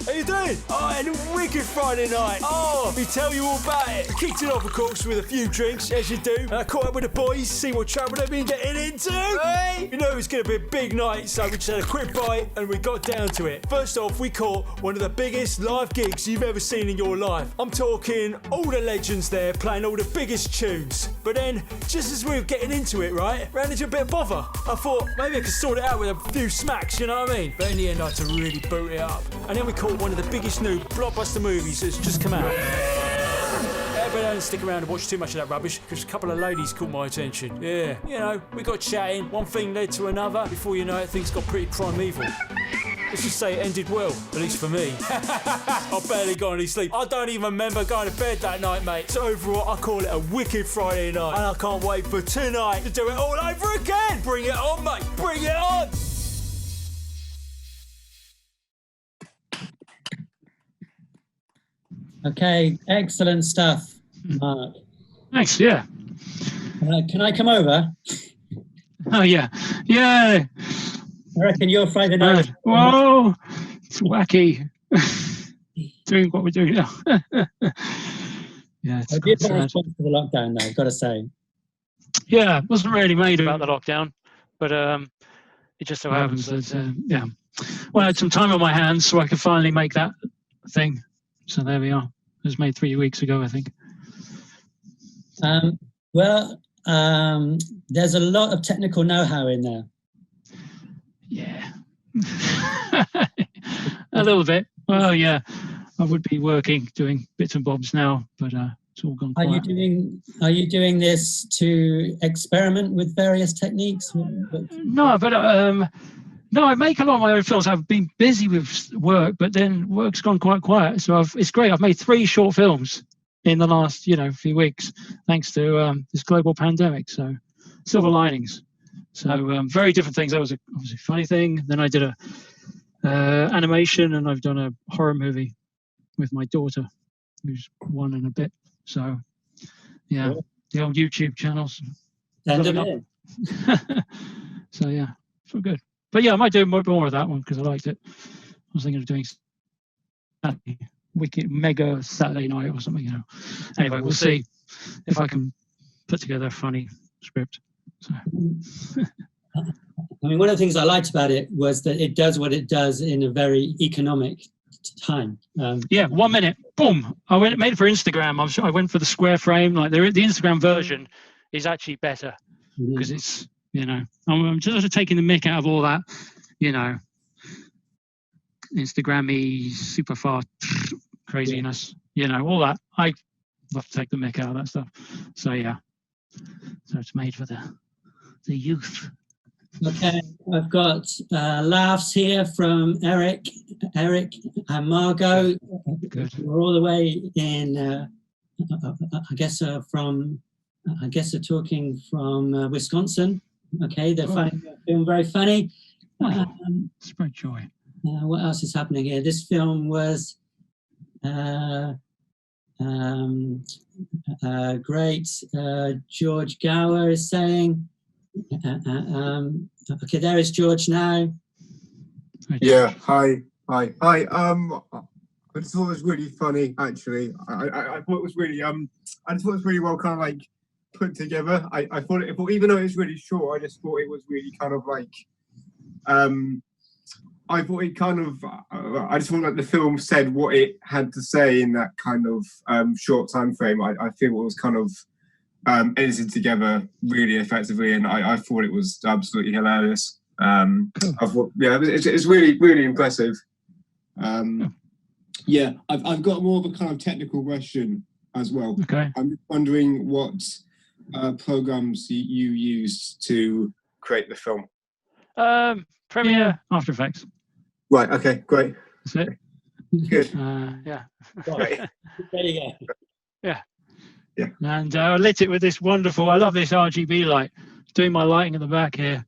how you doing? Oh, I had a wicked Friday night. Oh, let me tell you all about it. Kicked it off, of course, with a few drinks, as you do. And I caught up with the boys, see what trouble they've been getting into. Hey! You know it was going to be a big night, so we just had a quick bite and we got down to it. First off, we caught one of the biggest live gigs you've ever seen in your life. I'm talking all the legends there playing all the biggest tunes. But then, just as we were getting into it, right, ran into a bit of bother. I thought maybe I could sort it out with a few smacks, you know what I mean? But in the end, I had to really boot it up. And then we caught one of the biggest new blockbuster movies that's just come out. But don't stick around and watch too much of that rubbish, because a couple of ladies caught my attention. Yeah, you know, we got chatting, one thing led to another. Before you know it, things got pretty primeval. Let's just say it ended well, at least for me. I barely got any sleep. I don't even remember going to bed that night, mate. So overall, I call it a wicked Friday night. And I can't wait for tonight to do it all over again. Bring it on, mate. Bring it on. Okay, excellent stuff, Mark. Thanks, yeah. Can I come over? Oh, yeah. Yeah. I reckon you're Friday night. Whoa, it's wacky. Doing what we're doing now. Yeah, it's I did response to the lockdown, though, I've got to say. Yeah, it wasn't really made about the lockdown, but it just so happens that, yeah. Well, I had some time on my hands, so I could finally make that thing. So there we are. It was made 3 weeks ago, I think. There's a lot of technical know-how in there. Yeah. A little bit. Well, yeah. I would be working, doing bits and bobs now, but it's all gone quiet. Are you doing this to experiment with various techniques? No, but no, I make a lot of my own films. I've been busy with work, but then work's gone quite quiet. So it's great. I've made 3 short films in the last, few weeks, thanks to this global pandemic. So silver linings. So very different things. That was obviously a funny thing. Then I did a animation, and I've done a horror movie with my daughter, who's 1 and a bit. So yeah, the old YouTube channels. So yeah, it's all good. But yeah, I might do more of that one because I liked it. I was thinking of doing wicked mega Saturday night or something, you know. Anyway, we'll see if I can put together a funny script. So. I mean, one of the things I liked about it was that it does what it does in a very economic time. Yeah, 1 minute, boom. I made it for Instagram. I went for the square frame. Like the Instagram version is actually better because it's, you know, I'm just sort of taking the mick out of all that, you know, Instagram-y, super fast craziness, you know, all that. I love to take the mick out of that stuff. So yeah, so it's made for the youth. Okay, I've got laughs here from Eric and Margot. Good. We're all the way in. I guess they're talking from Wisconsin. Okay, they're finding the film very funny. Spread joy. What else is happening here? This film was great. George Gower is saying. Okay, there is George now. Yeah, hi. I just thought it was really funny, actually. I thought it was really I just thought it was really well kind of like put together. I thought even though it was really short, I just thought it was really kind of like I thought it kind of I just thought like the film said what it had to say in that kind of short time frame. I feel it was kind of edited together really effectively, and I thought it was absolutely hilarious. I thought, yeah, it's really, really impressive. Yeah, I've got more of a kind of technical question as well. Okay. I'm wondering what programs you used to create the film. Premiere, After Effects. Right. Okay. Great. That's it. Good. Yeah. Right. There you go. Yeah. Yeah. And I lit it with this wonderful, I love this RGB light. Doing my lighting in the back here,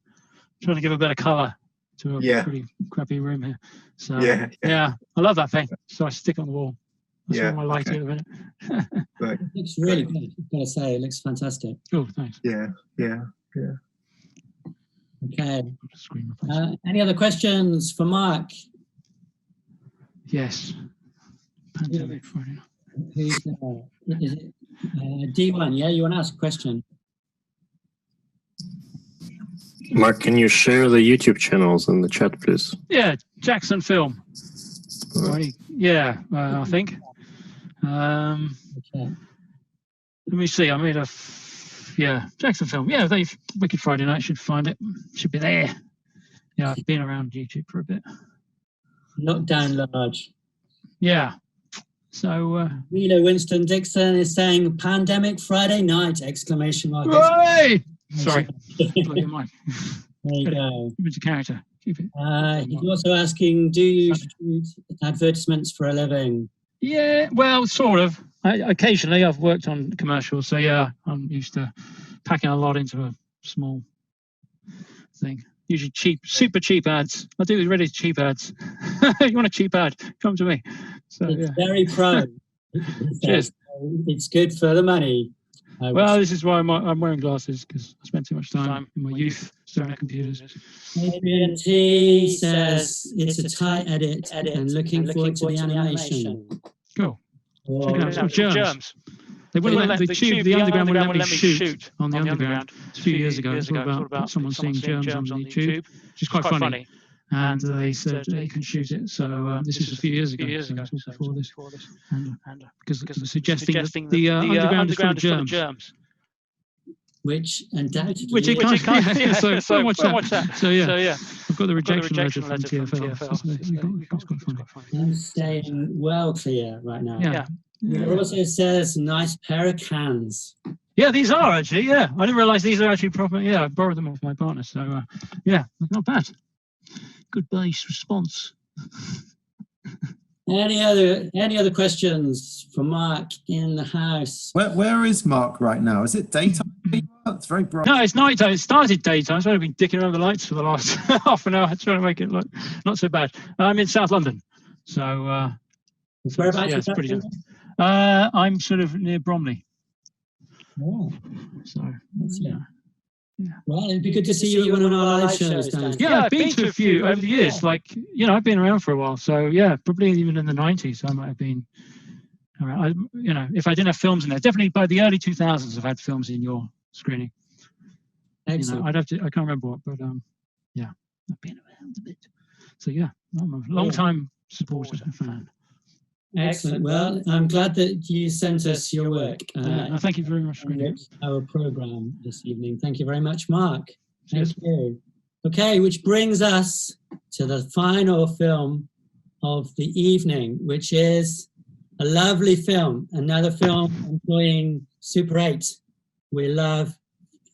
trying to give a bit of colour to a pretty crappy room here. So yeah, I love that thing. So I stick it on the wall. That's where my light at the minute. Right. It looks really good, I've got to say. It looks fantastic. Oh, thanks. Yeah. Okay. Any other questions for Mark? Yes. Pandemic Friday. Who's is it D1? Yeah, you want to ask a question? Mark, can you share the YouTube channels in the chat, please? Yeah, Jackson Film. Right. Yeah, I think. Okay. Let me see. I made a Jackson Film. Yeah, Wicked Friday Night should find it. Should be there. Yeah, I've been around YouTube for a bit. Not down large. Yeah. So Winston Dixon is saying pandemic Friday night, exclamation mark. Hey! Sorry. Bloody mic. There you go. It's a character. Keep it. He's also asking, do you shoot advertisements for a living? Yeah, well, sort of. Occasionally I've worked on commercials, so yeah, I'm used to packing a lot into a small thing. Usually cheap, super cheap ads. I do really cheap ads. You want a cheap ad? Come to me. So it's very pro. Cheers. It's good for the money. Well, this is why I'm wearing glasses, because I spent too much time in my youth staring at computers. Adrian T says it's a tight edit and looking forward to the animation. Cool. Check it out. Germs. They wouldn't let the underground wouldn't let me shoot on the underground a few years ago. It's all about someone seeing germs on YouTube, which is quite funny. And they said you can shoot it. So this was a few years ago. So before this. And because it was suggesting that the underground is full of germs. Which undoubtedly. Which it can't. Yeah, so watch that. So yeah, I've got the rejection letter from TFL. It's quite funny. I'm staying well clear right now. Yeah. It also says nice pair of cans. Yeah, these are actually. Yeah, I didn't realise these are actually proper. Yeah, I borrowed them off my partner. So yeah, not bad. Good base response. Any other questions for Mark in the house? Where is Mark right now? Is it daytime? It's very bright. No, it's nighttime. It started daytime, so I've been dicking around the lights for the last half an hour trying to make it look not so bad. I'm in South London, so whereabouts? Yeah, it's pretty good. I'm sort of near Bromley. Oh. So yeah. Well, it'd be good to see you at one of our live shows, Dan. Yeah, I've been to a few over the years. Like, you know, I've been around for a while. So yeah, probably even in the 90s, I might have been around. You know, if I didn't have films in there, definitely by the early 2000s, I've had films in your screening. Excellent. You know, I can't remember what, but yeah, I've been around a bit. So yeah, I'm a long time supporter, fan. Excellent. Well, I'm glad that you sent us your work. Thank you very much for our program this evening. Thank you very much, Mark. Thank you. Okay, which brings us to the final film of the evening, which is a lovely film, another film employing Super 8. We love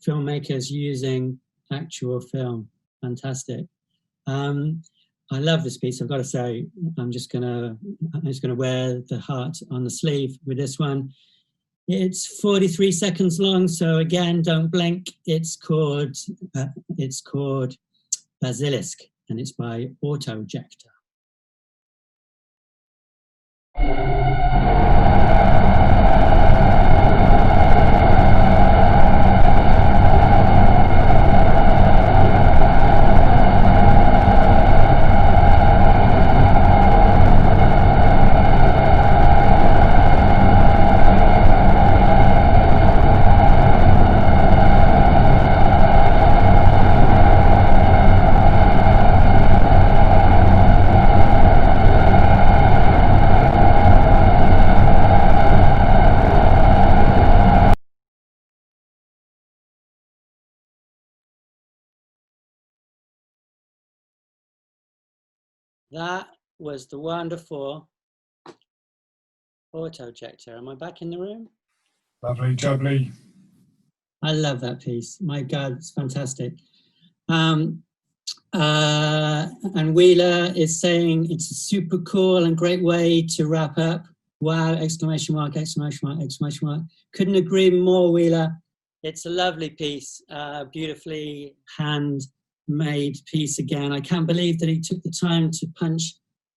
filmmakers using actual film. Fantastic. I love this piece. I've got to say, I'm just gonna wear the heart on the sleeve with this one. It's 43 seconds long, so again, don't blink. It's called Basilisk, and it's by Autojektor. That was the wonderful Autojektor. Am I back in the room? Lovely, jubbly. I love that piece. My God, it's fantastic. And Wheeler is saying it's a super cool and great way to wrap up. Wow, exclamation mark, exclamation mark, exclamation mark. Couldn't agree more, Wheeler. It's a lovely piece, beautifully handmade piece again. I can't believe that he took the time to punch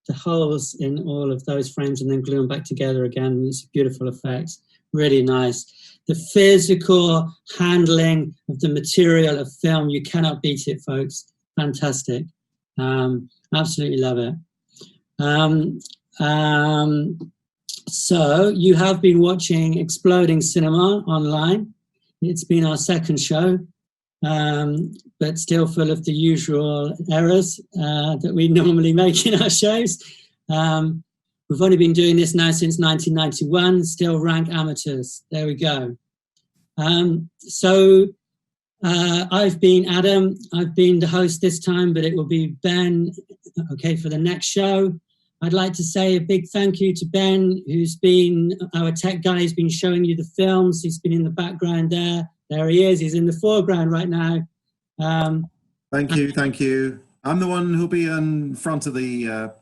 the holes in all of those frames and then glue them back together again. It's a beautiful effect, really nice. The physical handling of the material of film, you cannot beat it, folks. Fantastic. Absolutely love it. So you have been watching Exploding Cinema online. It's been our second show, but still full of the usual errors that we normally make in our shows. We've only been doing this now since 1991, still rank amateurs. There we go. I've been Adam. I've been the host this time, but it will be Ben, okay, for the next show. I'd like to say a big thank you to Ben, who's been our tech guy. He's been showing you the films. He's been in the background there. There he is. He's in the foreground right now. Thank you. I'm the one who'll be in front of the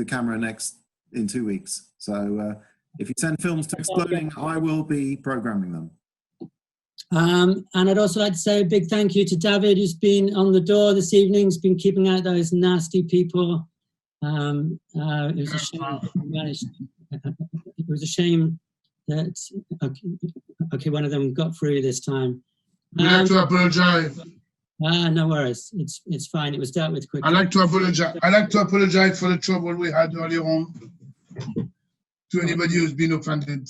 camera next in 2 weeks. So if you send films to Exploding, I will be programming them. And I'd also like to say a big thank you to David, who's been on the door this evening. He's been keeping out those nasty people. It was a shame. It was a shame that okay, one of them got through this time. I'd like to apologize. No worries. It's fine. It was dealt with quickly. I'd like to apologize for the trouble we had earlier on to anybody who's been offended.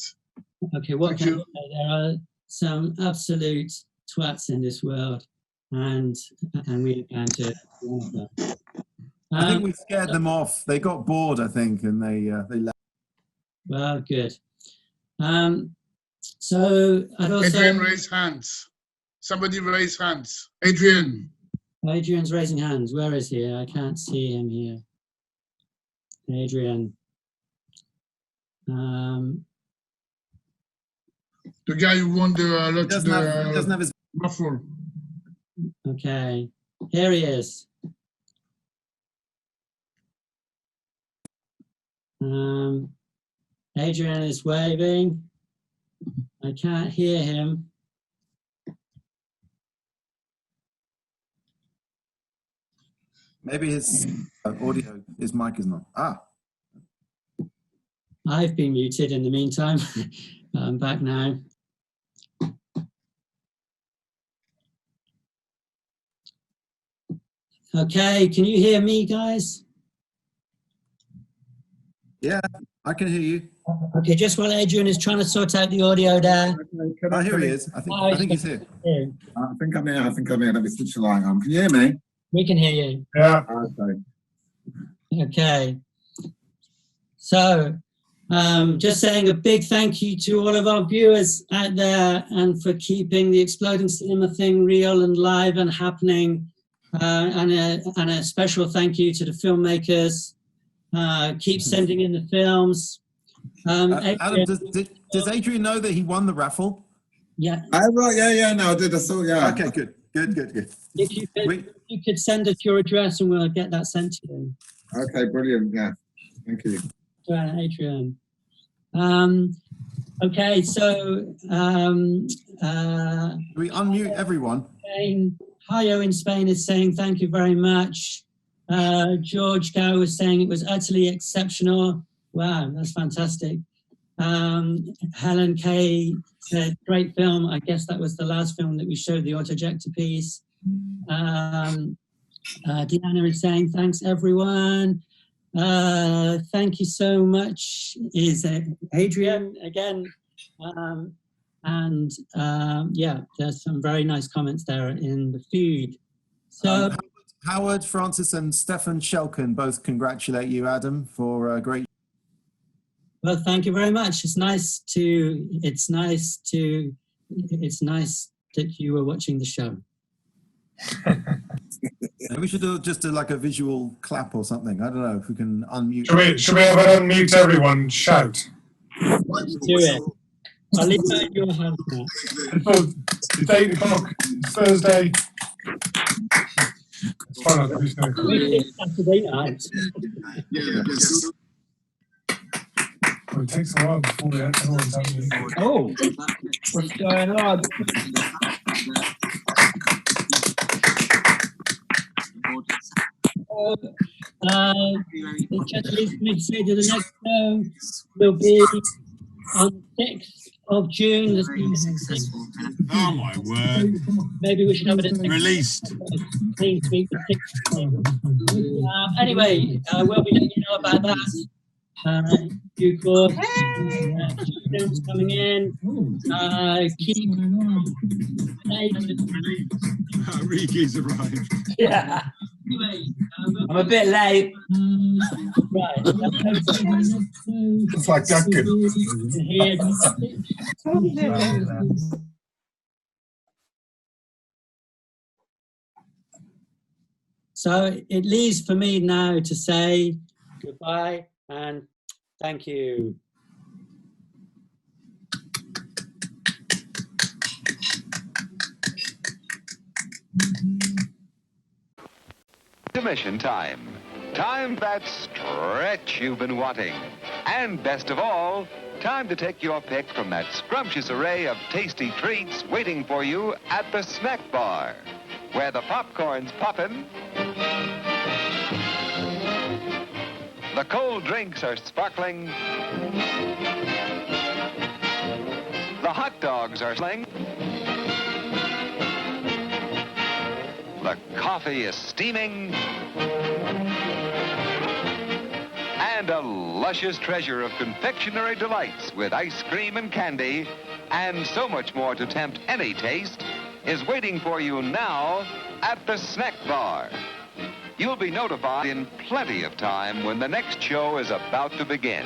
Okay, what can I say? There are some absolute twats in this world, and we are going to one of them. I think we scared them off. They got bored, I think, and they left. Well, good. So I'd also... Adrian, raise hands. Somebody raise hands. Adrian. Adrian's raising hands. Where is he? I can't see him here. Adrian. The guy who won the doesn't have his raffle. Okay. Here he is. Adrian is waving. I can't hear him. Maybe his audio, his mic is not. I've been muted in the meantime. I'm back now. Okay, can you hear me, guys? Yeah, I can hear you. Okay, just while Adrian is trying to sort out the audio there. Oh, here he is. I think he's here. I think I'm here. Let me switch the line on. Can you hear me? We can hear you. Yeah. Okay. Okay. So, just saying a big thank you to all of our viewers out there and for keeping the Exploding Cinema thing real and live and happening. And a special thank you to the filmmakers. Keep sending in the films. Adam, does Adrian know that he won the raffle? Yeah. Right, yeah, no, I did. I saw, yeah. Okay, good. If you could send us your address and we'll get that sent to you. Okay, brilliant, yeah. Thank you. Adrian. Okay, so we unmute everyone. Hiyo in Spain is saying thank you very much. George Gow was saying it was utterly exceptional. Wow, that's fantastic. Helen Kay said, great film. I guess that was the last film that we showed, the Autojektor piece. Diana is saying, thanks everyone. Thank you so much, is Adrian again. Yeah, there's some very nice comments there in the feed. So Howard, Francis and Stefan Shelkin both congratulate you, Adam, for a great. Well, thank you very much. It's nice that you were watching the show. We should just do like a visual clap or something. I don't know if we can unmute. Should we have an unmute everyone? Shout. Let's do it. I'll leave that in your hands now. It's 8 o'clock, it's Thursday. It's fine, I'm just going to Saturday night. Well, it takes a while before everyone's happening. Oh, what's going on? It just leaves me to say that the next show will be on 6th of June. Oh my word. Maybe we should have it released. Anyway, we'll be letting you know about that. Due course, films coming in. Keep Riki's arrived. Yeah. Anyway, I'm a bit late. Right. It's like Duncan. So it leaves for me now to say goodbye and thank you. Intermission time. Time that stretch you've been wanting. And best of all, time to take your pick from that scrumptious array of tasty treats waiting for you at the snack bar, where the popcorn's poppin', the cold drinks are sparkling, the hot dogs are sling, the coffee is steaming, and a luscious treasure of confectionery delights with ice cream and candy and so much more to tempt any taste is waiting for you now at the snack bar. You'll be notified in plenty of time when the next show is about to begin.